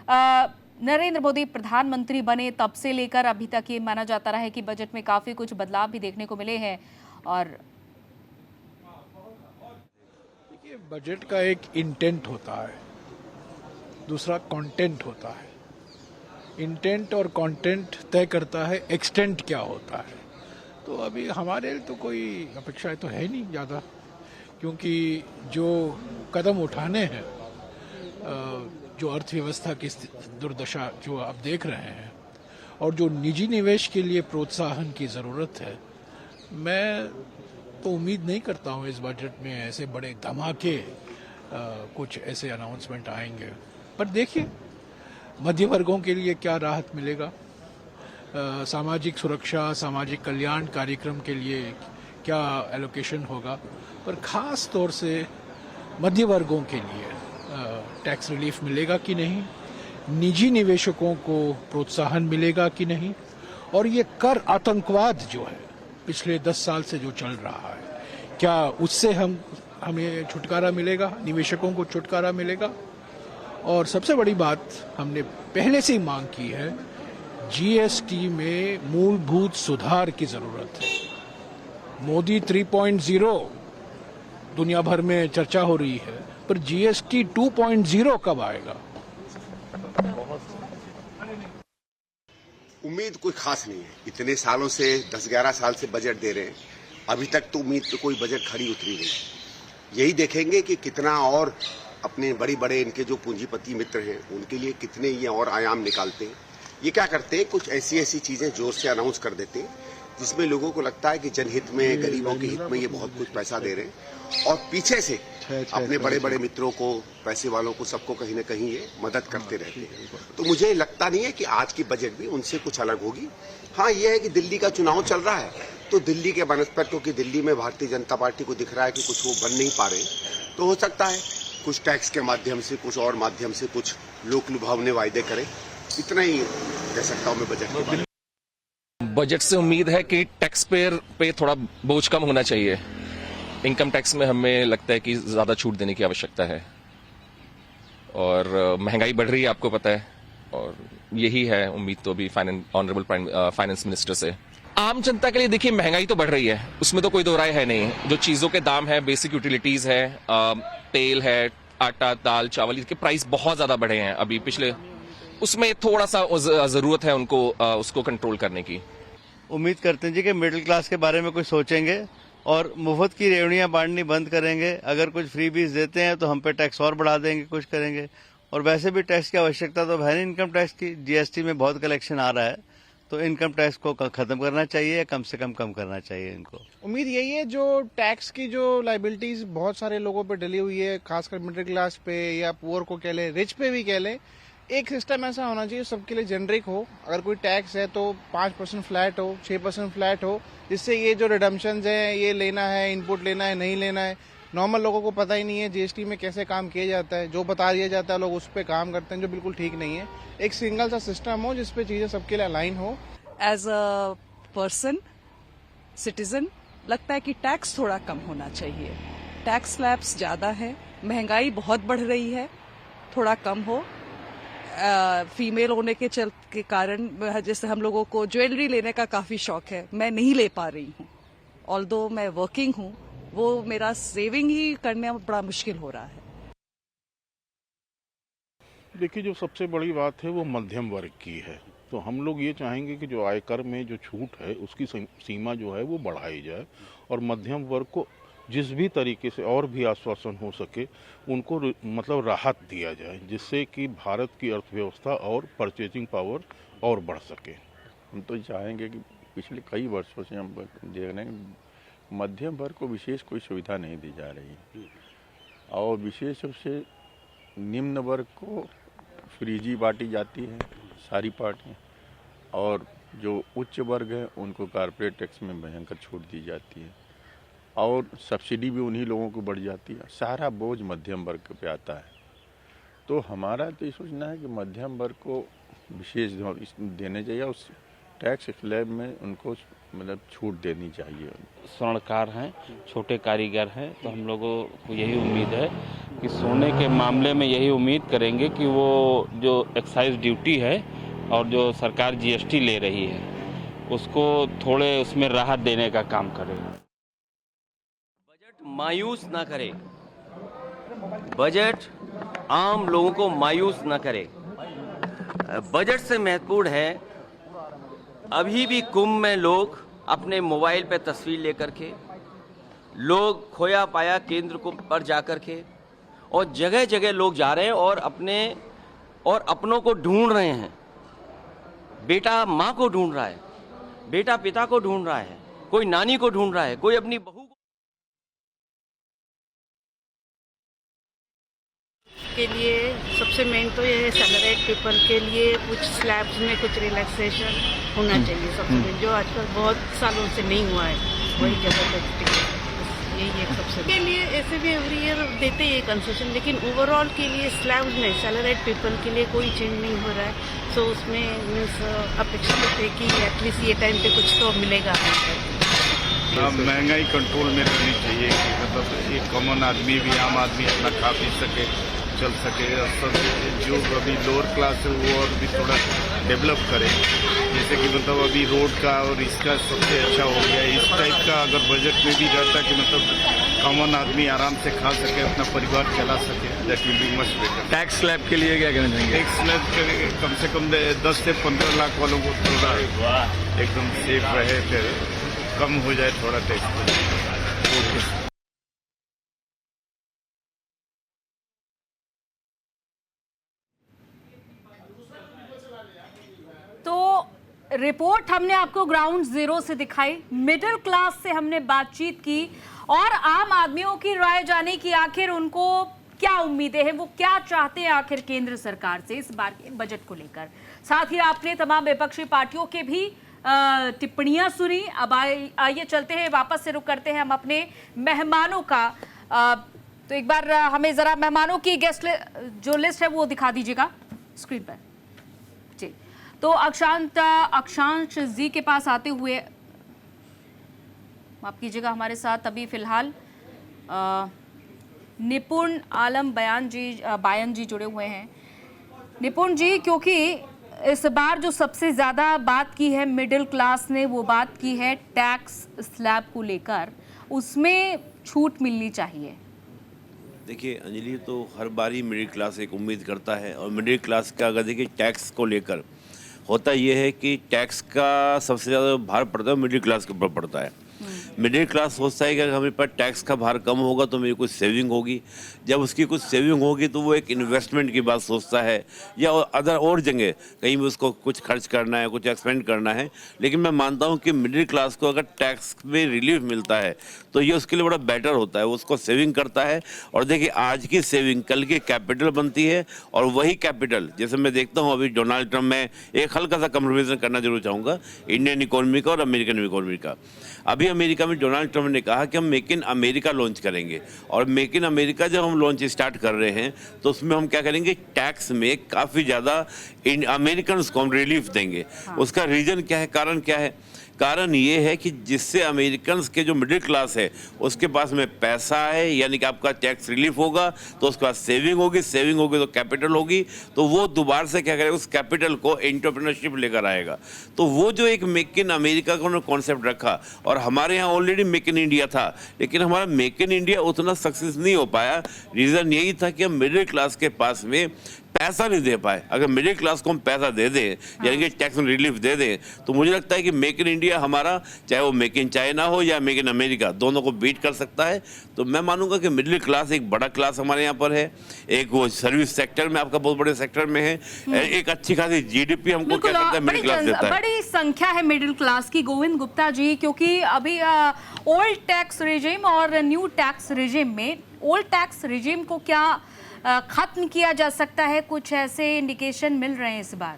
नरेंद्र मोदी प्रधानमंत्री बने तब से लेकर अभी तक ये माना जाता रहा है कि बजट में काफी कुछ बदलाव भी देखने को मिले हैं। और देखिए, बजट का एक इंटेंट होता है, दूसरा कंटेंट होता है। इंटेंट और कंटेंट तय करता है एक्सटेंट क्या होता है। तो अभी हमारे तो कोई अपेक्षाएं तो है नहीं ज़्यादा, क्योंकि जो कदम उठाने हैं, जो अर्थव्यवस्था की दुर्दशा जो आप देख रहे हैं और जो निजी निवेश के लिए प्रोत्साहन की ज़रूरत है, मैं तो उम्मीद नहीं करता हूँ इस बजट में ऐसे बड़े धमाके कुछ ऐसे अनाउंसमेंट आएंगे। पर देखिए, मध्य वर्गों के लिए क्या राहत मिलेगा, सामाजिक सुरक्षा, सामाजिक कल्याण कार्यक्रम के लिए क्या एलोकेशन होगा, पर खास तौर से मध्य वर्गों के लिए टैक्स रिलीफ मिलेगा कि नहीं, निजी निवेशकों को प्रोत्साहन मिलेगा कि नहीं, और ये कर आतंकवाद जो है पिछले 10 साल से जो चल रहा है, क्या उससे हमें छुटकारा मिलेगा, निवेशकों को छुटकारा मिलेगा। और सबसे बड़ी बात हमने पहले से ही मांग की है, जीएसटी में मूलभूत सुधार की जरूरत है। मोदी 3.0 दुनिया भर में चर्चा हो रही है, पर जीएसटी 2.0 कब आएगा? उम्मीद कोई खास नहीं है। इतने सालों से 10-11 साल से बजट दे रहे हैं, अभी तक तो उम्मीद तो कोई बजट खरी उतरी नहीं। यही देखेंगे कि कितना और अपने बड़े इनके जो पूंजीपति मित्र हैं उनके लिए कितने ये और आयाम निकालते हैं। ये क्या करते हैं, कुछ ऐसी चीजें जोर से अनाउंस कर देते हैं जिसमें लोगों को लगता है कि जनहित में, गरीबों के हित में ये बहुत कुछ पैसा दे रहे हैं, और पीछे से अपने बड़े मित्रों को, पैसे वालों को, सबको कहीं ना कहीं ये मदद करते रहते हैं। तो मुझे लगता नहीं है कि आज की बजट भी उनसे कुछ अलग होगी। हाँ, ये है कि दिल्ली का चुनाव चल रहा है, तो दिल्ली के बनस्पत, क्योंकि दिल्ली में भारतीय जनता पार्टी को दिख रहा है कि कुछ वो बन नहीं पा रहे, तो हो सकता है कुछ टैक्स के माध्यम से, कुछ और माध्यम से कुछ लोक लुभावने वायदे करें। इतना ही कह सकता हूं मैं बजट के बारे में। बजट से उम्मीद है कि टैक्स पेयर पे थोड़ा बोझ कम होना चाहिए। इनकम टैक्स में हमें लगता है कि ज्यादा छूट देने की आवश्यकता है, और महंगाई बढ़ रही है, आपको पता है, और यही है उम्मीद तो अभी ऑनरेबल फाइनेंस मिनिस्टर से। आम जनता के लिए देखिए, महंगाई तो बढ़ रही है, उसमें तो कोई दो राय है नहीं। जो चीजों के दाम है, बेसिक यूटिलिटीज है, तेल है, आटा, दाल, चावल, इसके प्राइस बहुत ज्यादा बढ़े हैं अभी पिछले, उसमें थोड़ा सा जरूरत है उनको उसको कंट्रोल करने की। उम्मीद करते हैं जी कि मिडिल क्लास के बारे में कुछ सोचेंगे और मुफ्त की रेवड़ियां बांटनी बंद करेंगे। अगर कुछ फ्री बीज देते हैं तो हम पे टैक्स और बढ़ा देंगे, कुछ करेंगे। और वैसे भी टैक्स की आवश्यकता तो है नहीं इनकम टैक्स की, जीएसटी में बहुत कलेक्शन आ रहा है, तो इनकम टैक्स को खत्म करना चाहिए या कम से कम करना चाहिए इनको। उम्मीद यही है, जो टैक्स की जो लाइबिलिटीज बहुत सारे लोगों पे डली हुई है, खासकर मिडिल क्लास पे या पुअर को कह लें, रिच पे भी कह लें, एक सिस्टम ऐसा होना चाहिए सबके लिए जेनरिक हो। अगर कोई टैक्स है तो 5% फ्लैट हो, 6% फ्लैट हो, जिससे ये जो रिडम्पशन है, ये लेना है, इनपुट लेना है, नहीं लेना है, नॉर्मल लोगों को पता ही नहीं है जीएसटी में कैसे काम किया जाता है। जो बता दिया जाता है लोग उस पर काम करते हैं, जो बिल्कुल ठीक नहीं है। एक सिंगल सा सिस्टम हो जिसपे चीजें सबके लिए अलाइन हो। एज अ पर्सन, सिटीजन, लगता है कि टैक्स थोड़ा कम होना चाहिए। टैक्स स्लैब्स ज्यादा है, महंगाई बहुत बढ़ रही है, थोड़ा कम हो। फीमेल होने के कारण जैसे हम लोगों को ज्वेलरी लेने का काफी शौक है, मैं नहीं ले पा रही हूँ। ऑल्दो मैं वर्किंग हूँ, वो मेरा सेविंग ही करने में बड़ा मुश्किल हो रहा है। देखिए, जो सबसे बड़ी बात है वो मध्यम वर्ग की है। तो हम लोग ये चाहेंगे कि जो आयकर में जो छूट है उसकी सीमा जो है वो बढ़ाई जाए और मध्यम वर्ग को जिस भी तरीके से और भी आश्वासन हो सके उनको मतलब राहत दिया जाए, जिससे कि भारत की अर्थव्यवस्था और परचेजिंग पावर और बढ़ सके। हम तो चाहेंगे कि पिछले कई वर्षों से हम देख रहे हैं मध्यम वर्ग को विशेष कोई सुविधा नहीं दी जा रही है और विशेष रूप से निम्न वर्ग को फ्रीजी बांटी जाती है सारी पार्टियाँ, और जो उच्च वर्ग है उनको कॉर्पोरेट टैक्स में भयंकर छूट दी जाती है और सब्सिडी भी उन्हीं लोगों को बढ़ जाती है। सारा बोझ मध्यम वर्ग पे आता है। तो हमारा तो ये सोचना है कि मध्यम वर्ग को विशेष देने चाहिए, उस टैक्स स्लैब में उनको मतलब छूट देनी चाहिए। स्वर्णकार हैं, छोटे कारीगर हैं, तो हम लोगों को यही उम्मीद है कि सोने के मामले में यही उम्मीद करेंगे कि वो जो एक्साइज ड्यूटी है और जो सरकार जीएसटी ले रही है उसको थोड़े उसमें राहत देने का काम करे। बजट मायूस ना करे, बजट आम लोगों को मायूस ना करे। बजट से महत्वपूर्ण है अभी भी कुंभ में लोग अपने मोबाइल पे तस्वीर लेकर के, लोग खोया पाया केंद्र को पर जाकर के, और जगह जगह लोग जा रहे हैं और अपनों को ढूंढ रहे हैं। बेटा माँ को ढूंढ रहा है, बेटा पिता को ढूंढ रहा है, कोई नानी को ढूंढ रहा है, कोई अपनी बहू के लिए। सबसे मेन तो ये है सैलरीड पीपल के लिए कुछ स्लैब्स में कुछ रिलैक्सेशन होना चाहिए। सबसे मेन जो आजकल बहुत सालों से नहीं हुआ है वही जगह पर यही एक सबसे के लिए। ऐसे भी एवरी ईयर देते हैं कंसेशन, लेकिन ओवरऑल के लिए स्लैब्स में सैलरीड पीपल के लिए कोई चेंज नहीं हो रहा है। सो उसमें मीन्स अपेक्षित है कि एटलीस्ट ये टाइम पे कुछ तो मिलेगा। महंगाई कंट्रोल में रहनी चाहिए कि मतलब एक कॉमन आदमी भी, आम आदमी अपना खा पी सके, चल सके। सब जो अभी लोअर क्लास है वो और भी थोड़ा डेवलप करे, जैसे कि मतलब अभी रोड का और इसका सबसे अच्छा हो गया। इस टाइप का अगर बजट में भी रहता कि मतलब कॉमन आदमी आराम से खा सके, अपना परिवार चला सके, that will be much better. Tax slab के लिए क्या कहना चाहेंगे? टैक्स स्लैब के लिए कम से कम 10 से 15 लाख वालों को थोड़ा एकदम सेफ रहे, फिर कम हो जाए थोड़ा टैक्स। तो रिपोर्ट हमने आपको ग्राउंड जीरो से दिखाई, मिडिल क्लास से हमने बातचीत की और आम आदमियों की राय जानी कि आखिर उनको क्या उम्मीदें हैं, वो क्या चाहते हैं आखिर केंद्र सरकार से इस बार के बजट को लेकर। साथ ही आपने तमाम विपक्षी पार्टियों के भी टिप्पणियां सुनी। अब आइए चलते हैं, वापस से रुक करते हैं हम अपने मेहमानों का। तो एक बार हमें जरा मेहमानों की गेस्ट जो लिस्ट है वो दिखा दीजिएगा स्क्रीन पर जी। तो अक्षांश जी के पास आते हुए, माफ कीजिएगा, हमारे साथ अभी फिलहाल निपुण आलम बायन जी जुड़े हुए हैं। निपुण जी, क्योंकि इस बार जो सबसे ज़्यादा बात की है मिडिल क्लास ने, वो बात की है टैक्स स्लैब को लेकर, उसमें छूट मिलनी चाहिए। देखिए अंजलि, तो हर बार ही मिडिल क्लास एक उम्मीद करता है, और मिडिल क्लास का अगर देखिए टैक्स को लेकर होता यह है कि टैक्स का सबसे ज़्यादा भार पड़ता है मिडिल क्लास के ऊपर पड़ता है। मिडिल क्लास सोचता है कि अगर हमारे पास टैक्स का भार कम होगा तो मेरी कुछ सेविंग होगी। जब उसकी कुछ सेविंग होगी तो वो एक इन्वेस्टमेंट की बात सोचता है, या अदर और जगह कहीं भी उसको कुछ खर्च करना है, कुछ एक्सपेंड करना है। लेकिन मैं मानता हूँ कि मिडिल क्लास को अगर टैक्स में रिलीफ मिलता है तो ये उसके लिए बड़ा बेटर होता है, वो उसको सेविंग करता है। और देखिए, आज की सेविंग कल की कैपिटल बनती है, और वही कैपिटल, जैसे मैं देखता हूँ अभी डोनाल्ड ट्रंप में एक हल्का सा कंपेरिजन करना जरूर चाहूँगा इंडियन इकोनॉमी का और अमेरिकन इकोनॉमी का। अभी अमेरिका में डोनाल्ड ट्रंप ने कहा कि हम मेक इन अमेरिका लॉन्च करेंगे, और मेक इन अमेरिका जब हम लॉन्च स्टार्ट कर रहे हैं तो उसमें हम क्या करेंगे, टैक्स में काफ़ी ज़्यादा अमेरिकन को हम रिलीफ देंगे। उसका रीज़न क्या है, कारण क्या है? कारण ये है कि जिससे अमेरिकन के जो मिडिल क्लास है उसके पास में पैसा है, यानी कि आपका टैक्स रिलीफ होगा तो उसके बाद सेविंग होगी तो कैपिटल होगी, तो वो दोबारा से क्या करेगा, उस कैपिटल को एंटरप्रेन्योरशिप लेकर आएगा। तो वो जो एक मेक इन अमेरिका का उन्होंने कॉन्सेप्ट रखा, और हमारे यहाँ ऑलरेडी मेक इन इंडिया था, लेकिन हमारा मेक इन इंडिया उतना सक्सेस नहीं हो पाया। रीज़न यही था कि हम मिडिल क्लास के पास में पैसा नहीं दे पाए, अगर मिडिल क्लास को हम पैसा दे दें, यानी कि टैक्स रिलीफ दे दें, तो मुझे लगता है कि मेक इन इंडिया हमारा, चाहे वो मेक इन चाइना हो या मेक इन अमेरिका, दोनों को बीट कर सकता है। तो मैं मानूंगा कि मिडिल क्लास एक बड़ा क्लास हमारे यहाँ पर है, एक वो सर्विस सेक्टर में, आपका बहुत बड़े सेक्टर में है, एक अच्छी खासी जीडीपी हमको क्या करता है, मिडिल क्लास देता है। बड़ी संख्या है मिडिल क्लास की, गोविंद गुप्ता जी, क्योंकि अभी ओल्ड टैक्स रिजीम और न्यू टैक्स रिजीम में, ओल्ड टैक्स रिजीम को क्या खत्म किया जा सकता है, कुछ ऐसे इंडिकेशन मिल रहे हैं इस बार?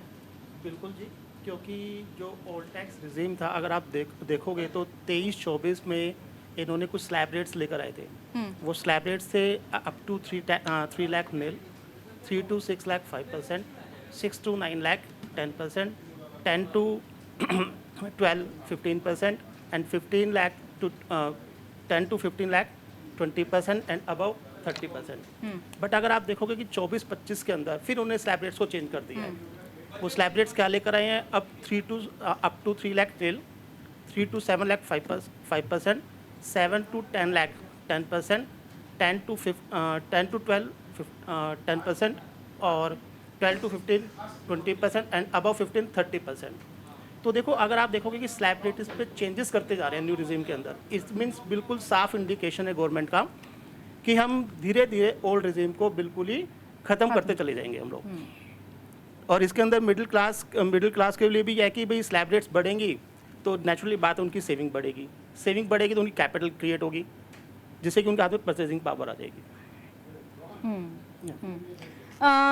बिल्कुल जी, क्योंकि जो ओल्ड टैक्स रिजीम था, अगर आप देखोगे तो 23-24 में इन्होंने कुछ स्लैब रेट्स लेकर आए थे। वो स्लैब रेट्स थे up to 3 lakh nil, 3 to 6 lakh 5%, 6 to 9 lakh 10%, 10 to 12 15%, and 15 lakh to 10 to 15 lakh 20%, and above 30%। But अगर आप देखोगे कि 24-25 के अंदर फिर उन्होंने स्लैब रेट्स को चेंज कर दिया है। वो स्लैब रेट्स क्या लेकर आए हैं, अब up to 3 lakh nil, 3 to 7 lakh 5%, 7 to 10 lakh 10%, 10 to 12 10%, और 12 to 15 20%, एंड अबव 15 30%। तो देखो, अगर आप देखोगे कि स्लैब रेट इस पे चेंजेस करते जा रहे हैं न्यू रिजीम के अंदर, इट मीन्स बिल्कुल साफ इंडिकेशन है गवर्नमेंट का कि हम धीरे धीरे ओल्ड रिजीम को बिल्कुल ही ख़त्म करते चले जाएंगे हम लोग। और इसके अंदर मिडिल क्लास के लिए भी यह है कि भाई स्लैब रेट्स बढ़ेंगी तो नेचुरली बात है उनकी सेविंग बढ़ेगी, सेविंग बढ़ेगी तो उनकी कैपिटल क्रिएट होगी, जिससे कि उनके हाथ में परचेजिंग पावर आ जाएगी।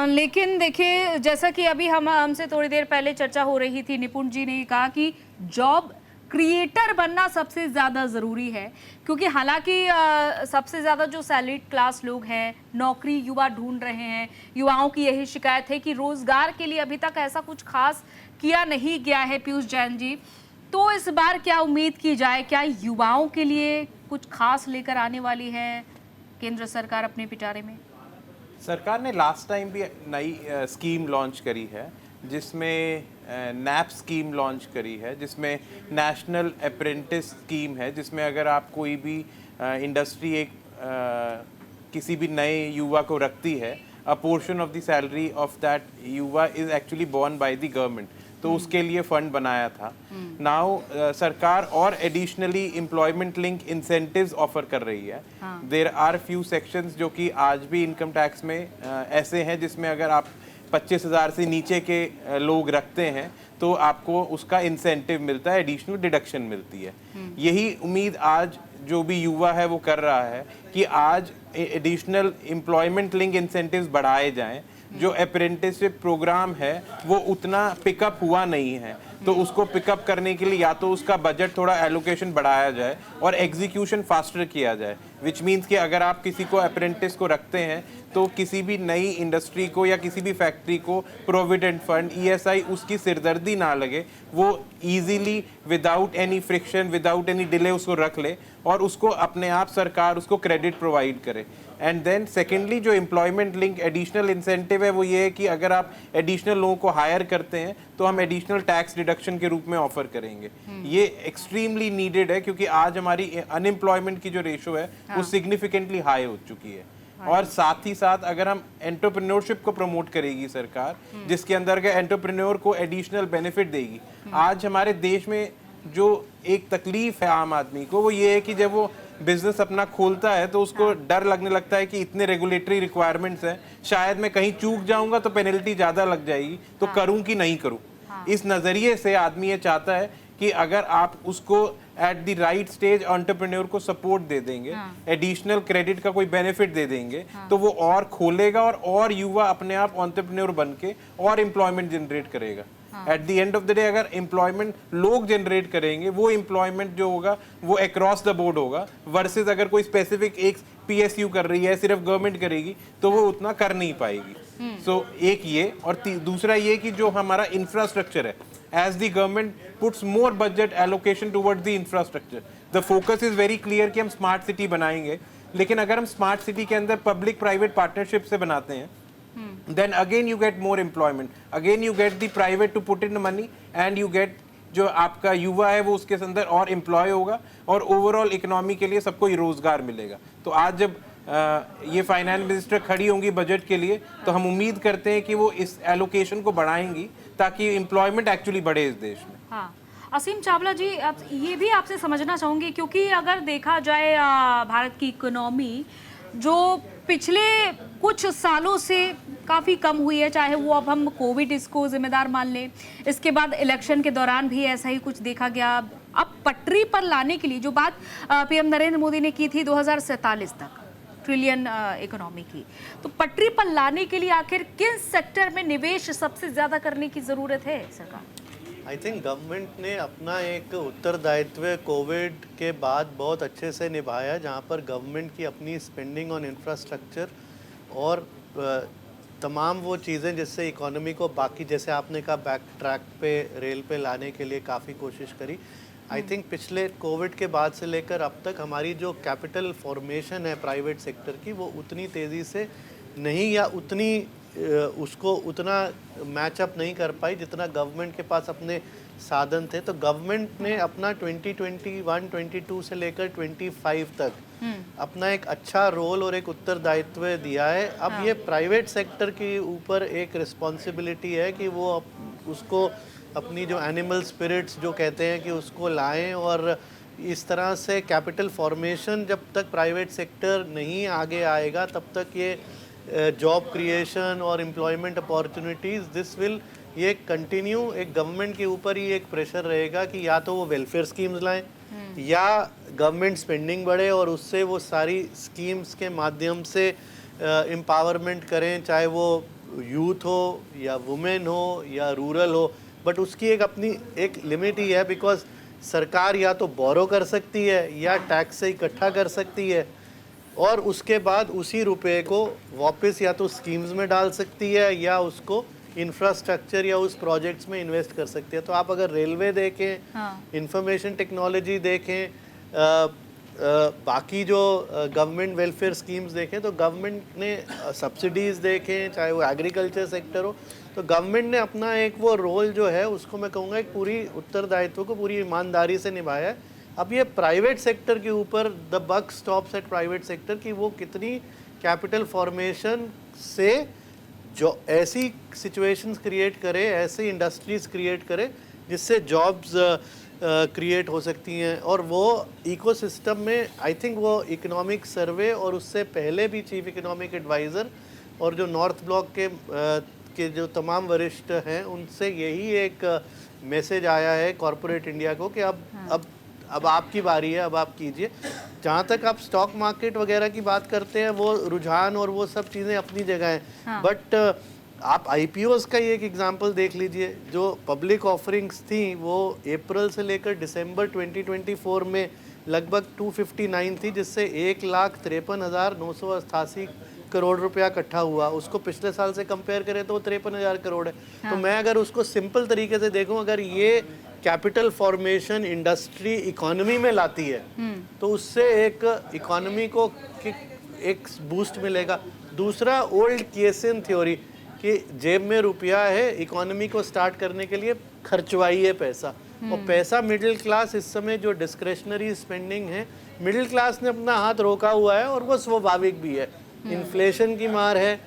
लेकिन देखिए, जैसा कि अभी हमसे थोड़ी देर पहले चर्चा हो रही थी, निपुण जी ने कहा कि जॉब क्रिएटर बनना सबसे ज़्यादा ज़रूरी है, क्योंकि हालांकि सबसे ज़्यादा जो सैलरीड क्लास लोग हैं, नौकरी युवा ढूंढ रहे हैं, युवाओं की यही शिकायत है कि रोज़गार के लिए अभी तक ऐसा कुछ खास किया नहीं गया है। पीयूष जैन जी, तो इस बार क्या उम्मीद की जाए, क्या युवाओं के लिए कुछ खास लेकर आने वाली है केंद्र सरकार अपने पिटारे में? सरकार ने लास्ट टाइम भी नई स्कीम लॉन्च करी है, जिसमें नैप स्कीम लॉन्च करी है, जिसमें नेशनल अप्रेंटिस स्कीम है, जिसमें अगर आप कोई भी इंडस्ट्री एक किसी भी नए युवा को रखती है, a portion of the salary of that युवा is actually borne by the government, तो उसके लिए फंड बनाया था। नाउ सरकार और additionally employment link incentives offer कर रही है। देयर आर फ्यू सेक्शंस जो कि आज भी इनकम टैक्स में ऐसे हैं जिसमें अगर आप 25,000 से नीचे के लोग रखते हैं तो आपको उसका इंसेंटिव मिलता है, एडिशनल डिडक्शन मिलती है। यही उम्मीद आज जो भी युवा है वो कर रहा है कि आज एडिशनल एम्प्लॉयमेंट लिंक इंसेंटिव्स बढ़ाए जाएं। जो अप्रेंटिसशिप प्रोग्राम है वो उतना पिकअप हुआ नहीं है, तो उसको पिकअप करने के लिए या तो उसका बजट थोड़ा एलोकेशन बढ़ाया जाए और एग्जीक्यूशन फास्टर किया जाए, विच मीन्स कि अगर आप किसी को अप्रेंटिस को रखते हैं तो किसी भी नई इंडस्ट्री को या किसी भी फैक्ट्री को प्रोविडेंट फंड, ESI उसकी सिरदर्दी ना लगे, वो easily without any friction, without any delay उसको रख ले और उसको अपने आप सरकार उसको क्रेडिट प्रोवाइड करे। एंड देन सेकेंडली जो एम्प्लॉयमेंट लिंक एडिशनल इंसेंटिव है वो ये है कि अगर आप एडिशनल लोगों को हायर करते हैं तो हम एडिशनल टैक्स डिडक्शन के रूप में ऑफर करेंगे। ये एक्सट्रीमली नीडेड है, क्योंकि आज हमारी अनएम्प्लॉयमेंट की जो रेशो है वो सिग्निफिकेंटली हाई हो चुकी है। और साथ ही साथ अगर हम एंटरप्रेन्योरशिप को प्रमोट करेगी सरकार, जिसके अंदर के एंटरप्रेन्योर को एडिशनल बेनिफिट देगी। आज हमारे देश में जो एक तकलीफ है आम आदमी को वो ये है कि जब वो बिजनेस अपना खोलता है तो उसको डर लगने लगता है कि इतने रेगुलेटरी रिक्वायरमेंट्स हैं, शायद मैं कहीं चूक जाऊंगा तो पेनल्टी ज़्यादा लग जाएगी, तो करूं कि नहीं करूं। इस नज़रिए से आदमी ये चाहता है कि अगर आप उसको at the right stage entrepreneur को सपोर्ट दे देंगे, एडिशनल क्रेडिट का कोई बेनिफिट दे देंगे, तो वो और खोलेगा और युवा अपने आप एंटरप्रेन्योर बन के और एम्प्लॉयमेंट जनरेट करेगा। At the end of the day अगर एम्प्लॉयमेंट लोग जनरेट करेंगे, वो एम्प्लॉयमेंट जो होगा वो अक्रॉस द बोर्ड होगा, वर्सेस अगर कोई स्पेसिफिक एक PSU कर रही है, सिर्फ गवर्नमेंट करेगी, तो वो उतना कर नहीं पाएगी। सो एक ये, और दूसरा ये कि जो हमारा इंफ्रास्ट्रक्चर है, as the government puts more budget allocation towards the infrastructure, the focus is very clear कि हम स्मार्ट सिटी बनाएंगे, लेकिन अगर हम स्मार्ट सिटी के अंदर पब्लिक प्राइवेट पार्टनरशिप से बनाते हैं, then again you get more employment, again you get the private to put in the money and you get जो आपका युवा है वो उसके अंदर और एम्प्लॉय होगा और ओवरऑल इकोनॉमी के लिए सबको रोजगार मिलेगा। तो आज जब ये फाइनेंस मिनिस्टर खड़ी होंगी बजट के लिए, तो हम उम्मीद करते हैं कि वो इस एलोकेशन को बढ़ाएंगी ताकि एम्प्लॉयमेंट एक्चुअली बढ़े इस देश में। हाँ, असीम चावला जी, ये भी आपसे समझना चाहूँगी, क्योंकि अगर देखा जाए भारत की इकोनॉमी जो पिछले कुछ सालों से काफ़ी कम हुई है, चाहे वो अब हम कोविड इसको जिम्मेदार मान लें, इसके बाद इलेक्शन के दौरान भी ऐसा ही कुछ देखा गया। अब पटरी पर लाने के लिए जो बात पीएम नरेंद्र मोदी ने की थी 2047 तक ट्रिलियन इकोनॉमी की, तो पटरी पर लाने के लिए आखिर किन सेक्टर में निवेश सबसे ज़्यादा करने की ज़रूरत है सरकार? आई थिंक गवर्नमेंट ने अपना एक उत्तरदायित्व कोविड के बाद बहुत अच्छे से निभाया, जहाँ पर गवर्नमेंट की अपनी स्पेंडिंग ऑन इंफ्रास्ट्रक्चर और तमाम वो चीज़ें जिससे इकोनॉमी को बाकी, जैसे आपने कहा, बैक ट्रैक पे, रेल पे लाने के लिए काफ़ी कोशिश करी। आई थिंक पिछले कोविड के बाद से लेकर अब तक हमारी जो कैपिटल फॉर्मेशन है प्राइवेट सेक्टर की, वो उतनी तेज़ी से नहीं या उतनी उसको उतना मैचअप नहीं कर पाई जितना गवर्नमेंट के पास अपने साधन थे। तो गवर्नमेंट ने अपना 2021-22 से लेकर 25 तक अपना एक अच्छा रोल और एक उत्तरदायित्व दिया है। अब ये प्राइवेट सेक्टर के ऊपर एक रिस्पॉन्सिबिलिटी है कि वो उसको अपनी जो एनिमल स्पिरिट्स जो कहते हैं कि उसको लाएं, और इस तरह से कैपिटल फॉर्मेशन जब तक प्राइवेट सेक्टर नहीं आगे आएगा तब तक ये जॉब क्रिएशन और एम्प्लॉयमेंट अपॉर्चुनिटीज़ दिस विल ये कंटिन्यू। एक गवर्नमेंट के ऊपर ही एक प्रेशर रहेगा कि या तो वो वेलफेयर स्कीम्स लाएं या गवर्नमेंट स्पेंडिंग बढ़े और उससे वो सारी स्कीम्स के माध्यम से एम्पावरमेंट करें, चाहे वो यूथ हो या वुमेन हो या रूरल हो। बट उसकी एक अपनी एक लिमिट ही है, बिकॉज सरकार या तो बोरो कर सकती है या टैक्स से इकट्ठा कर सकती है और उसके बाद उसी रुपए को वापस या तो स्कीम्स में डाल सकती है या उसको इंफ्रास्ट्रक्चर या उस प्रोजेक्ट्स में इन्वेस्ट कर सकती है। तो आप अगर रेलवे देखें, इंफॉर्मेशन टेक्नोलॉजी देखें, बाकी जो गवर्नमेंट वेलफेयर स्कीम्स देखें, तो गवर्नमेंट ने सब्सिडीज़ देखें, चाहे वो एग्रीकल्चर सेक्टर हो, तो गवर्नमेंट ने अपना एक वो रोल जो है उसको मैं कहूँगा एक पूरी उत्तरदायित्व को पूरी ईमानदारी से निभाया है। अब ये प्राइवेट सेक्टर के ऊपर the buck stops at private sector की वो कितनी कैपिटल फॉर्मेशन से जो ऐसी सिचुएशंस क्रिएट करे, ऐसी इंडस्ट्रीज़ क्रिएट करे जिससे जॉब्स क्रिएट हो सकती हैं। और वो इकोसिस्टम में आई थिंक वो इकोनॉमिक सर्वे और उससे पहले भी चीफ इकोनॉमिक एडवाइज़र और जो नॉर्थ ब्लॉक के जो तमाम वरिष्ठ हैं उनसे यही एक मैसेज आया है कॉरपोरेट इंडिया को कि अब आपकी बारी है, अब आप कीजिए। जहाँ तक आप स्टॉक मार्केट वगैरह की बात करते हैं, वो रुझान और वो सब चीज़ें अपनी जगह हैं, हाँ। बट आप आईपीओस का ही एक एग्जांपल देख लीजिए। जो पब्लिक ऑफरिंग्स थी वो अप्रैल से लेकर दिसंबर 2024 में लगभग 259 थी, जिससे 1,53,988 करोड़ रुपया इकट्ठा हुआ। उसको पिछले साल से कंपेयर करें तो 53,000 करोड़ है। हाँ। तो मैं अगर उसको सिंपल तरीके से देखूं, अगर ये कैपिटल फॉर्मेशन इंडस्ट्री इकोनॉमी में लाती है तो उससे एक इकोनॉमी को एक बूस्ट मिलेगा। दूसरा, ओल्ड केसन थ्योरी कि जेब में रुपया है, इकोनॉमी को स्टार्ट करने के लिए खर्चवाइए पैसा, और पैसा मिडिल क्लास इस समय जो डिस्क्रेशनरी स्पेंडिंग है, मिडिल क्लास ने अपना हाथ रोका हुआ है और वो स्वाभाविक भी है। इन्फ्लेशन की मार है,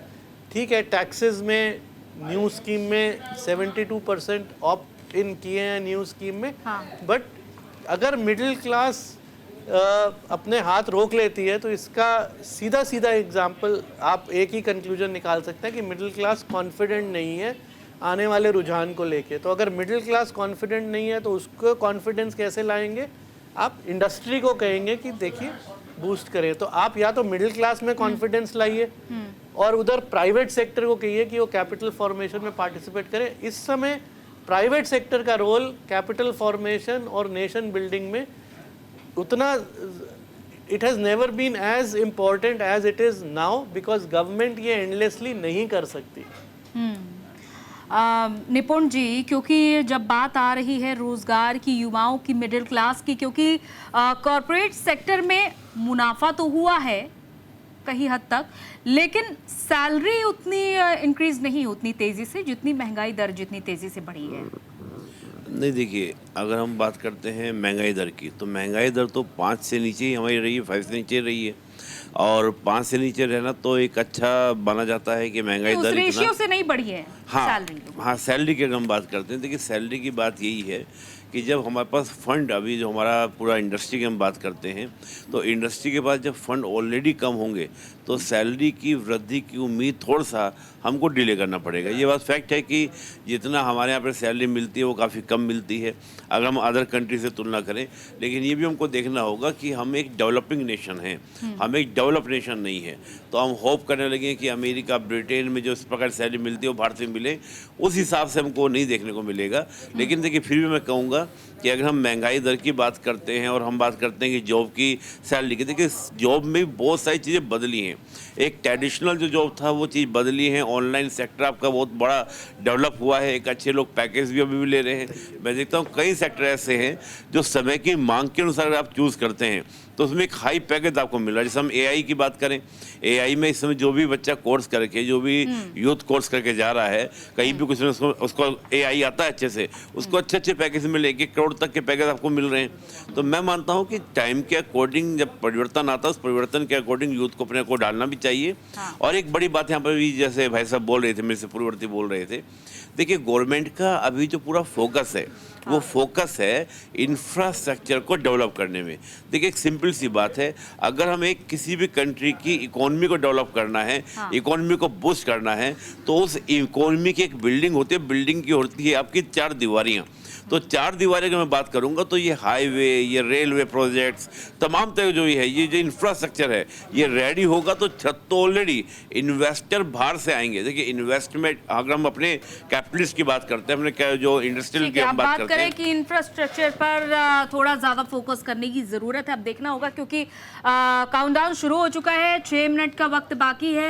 ठीक है, टैक्सेस में न्यू स्कीम में 72% ऑप्ट इन किए हैं न्यू स्कीम में, हाँ। बट अगर मिडिल क्लास अपने हाथ रोक लेती है तो इसका सीधा सीधा एग्जाम्पल आप एक ही कंक्लूजन निकाल सकते हैं कि मिडिल क्लास कॉन्फिडेंट नहीं है आने वाले रुझान को लेके। तो अगर मिडिल क्लास कॉन्फिडेंट नहीं है तो उसको कॉन्फिडेंस कैसे लाएंगे? आप इंडस्ट्री को कहेंगे कि देखिए बूस्ट करें। तो आप या तो मिडिल क्लास में कॉन्फिडेंस लाइए और उधर प्राइवेट सेक्टर को कहिए कि वो कैपिटल फॉर्मेशन में पार्टिसिपेट करे। इस समय प्राइवेट सेक्टर का रोल कैपिटल फॉर्मेशन और नेशन बिल्डिंग में उतना it has never been as important as it is now, because government ये एंडलेसली नहीं कर सकती। निपुण जी, क्योंकि जब बात आ रही है रोजगार की, युवाओं की, मिडिल क्लास की, क्योंकि कॉरपोरेट सेक्टर में मुनाफा तो हुआ है कहीं हद तक, लेकिन सैलरी उतनी इंक्रीज नहीं उतनी तेजी से जितनी महंगाई दर जितनी तेजी से बढ़ी है। नहीं, देखिए, अगर हम बात करते हैं महंगाई दर की, तो महंगाई दर तो 5 से नीचे ही हमारी रही है, 5 से नीचे रही है। और 5 से नीचे रहना तो एक अच्छा माना जाता है कि महंगाई उस दर रेशियो से नहीं बढ़ी है हाँ, सैलरी। हाँ, सैलरी की अगर हम बात करते हैं, देखिए सैलरी की बात यही है कि जब हमारे पास फंड, अभी जो हमारा पूरा इंडस्ट्री की हम बात करते हैं, तो इंडस्ट्री के पास जब फंड ऑलरेडी कम होंगे तो सैलरी की वृद्धि की उम्मीद थोड़ा सा हमको डिले करना पड़ेगा। ये बात फैक्ट है कि जितना हमारे यहाँ पर सैलरी मिलती है वो काफ़ी कम मिलती है अगर हम अदर कंट्री से तुलना करें। लेकिन ये भी हमको देखना होगा कि हम एक डेवलपिंग नेशन हैं, हम एक डेवलप नेशन नहीं है। तो हम होप करने लगे कि अमेरिका, ब्रिटेन में जो इस प्रकार सैलरी मिलती है वो भारत में मिले, उस हिसाब से हमको नहीं देखने को मिलेगा। लेकिन देखिए, फिर भी मैं कहूँगा कि अगर हम महंगाई दर की बात करते हैं और हम बात करते हैं कि जॉब की सैलरी की, देखिए जॉब में बहुत सारी चीज़ें बदली हैं। एक ट्रेडिशनल जो जॉब था वो चीज़ बदली है, ऑनलाइन सेक्टर आपका बहुत बड़ा डेवलप हुआ है, एक अच्छे लोग पैकेज भी अभी ले रहे हैं। मैं देखता हूँ कई सेक्टर ऐसे हैं जो समय की मांग के अनुसार आप चूज़ करते हैं तो उसमें एक हाई पैकेज आपको मिल रहा है। जैसे हम एआई की बात करें, एआई में इस समय जो भी बच्चा कोर्स करके, जो भी यूथ कोर्स करके जा रहा है, कहीं भी कुछ उसको एआई आता है अच्छे से, उसको अच्छे अच्छे पैकेज मिले, 1 करोड़ तक के पैकेज आपको मिल रहे हैं। तो मैं मानता हूँ कि टाइम के अकॉर्डिंग जब परिवर्तन आता है, उस परिवर्तन के अकॉर्डिंग यूथ को अपने को डालना भी चाहिए। और एक बड़ी बात यहाँ पर भी, जैसे भाई साहब बोल रहे थे, मेरे से पूर्ववर्ती बोल रहे थे, देखिए गवर्नमेंट का अभी जो पूरा फोकस है वो फोकस है इंफ्रास्ट्रक्चर को डेवलप करने में। देखिए एक सिंपल सी बात है, अगर हमें किसी भी कंट्री की इकोनॉमी को डेवलप करना है, इकोनॉमी को बूस्ट करना है, तो उस इकोनॉमी की एक बिल्डिंग होती है, बिल्डिंग की होती है आपकी 4 दीवारियाँ। तो 4 दीवारें की मैं बात करूंगा तो ये हाईवे, ये रेलवे प्रोजेक्ट्स, तमाम तरह जो है, ये जो इंफ्रास्ट्रक्चर है, ये रेडी होगा तो ऑलरेडी इन्वेस्टर बाहर से आएंगे। देखिए इन्वेस्टमेंट, अगर हम अपने कैपिटलिस्ट की बात करते हैं, अपने जो इंडस्ट्रियल की हम बात करते हैं कि इंफ्रास्ट्रक्चर पर थोड़ा ज्यादा फोकस करने की जरूरत है। अब देखना होगा क्योंकि काउंटडाउन शुरू हो चुका है, 6 मिनट का वक्त बाकी है।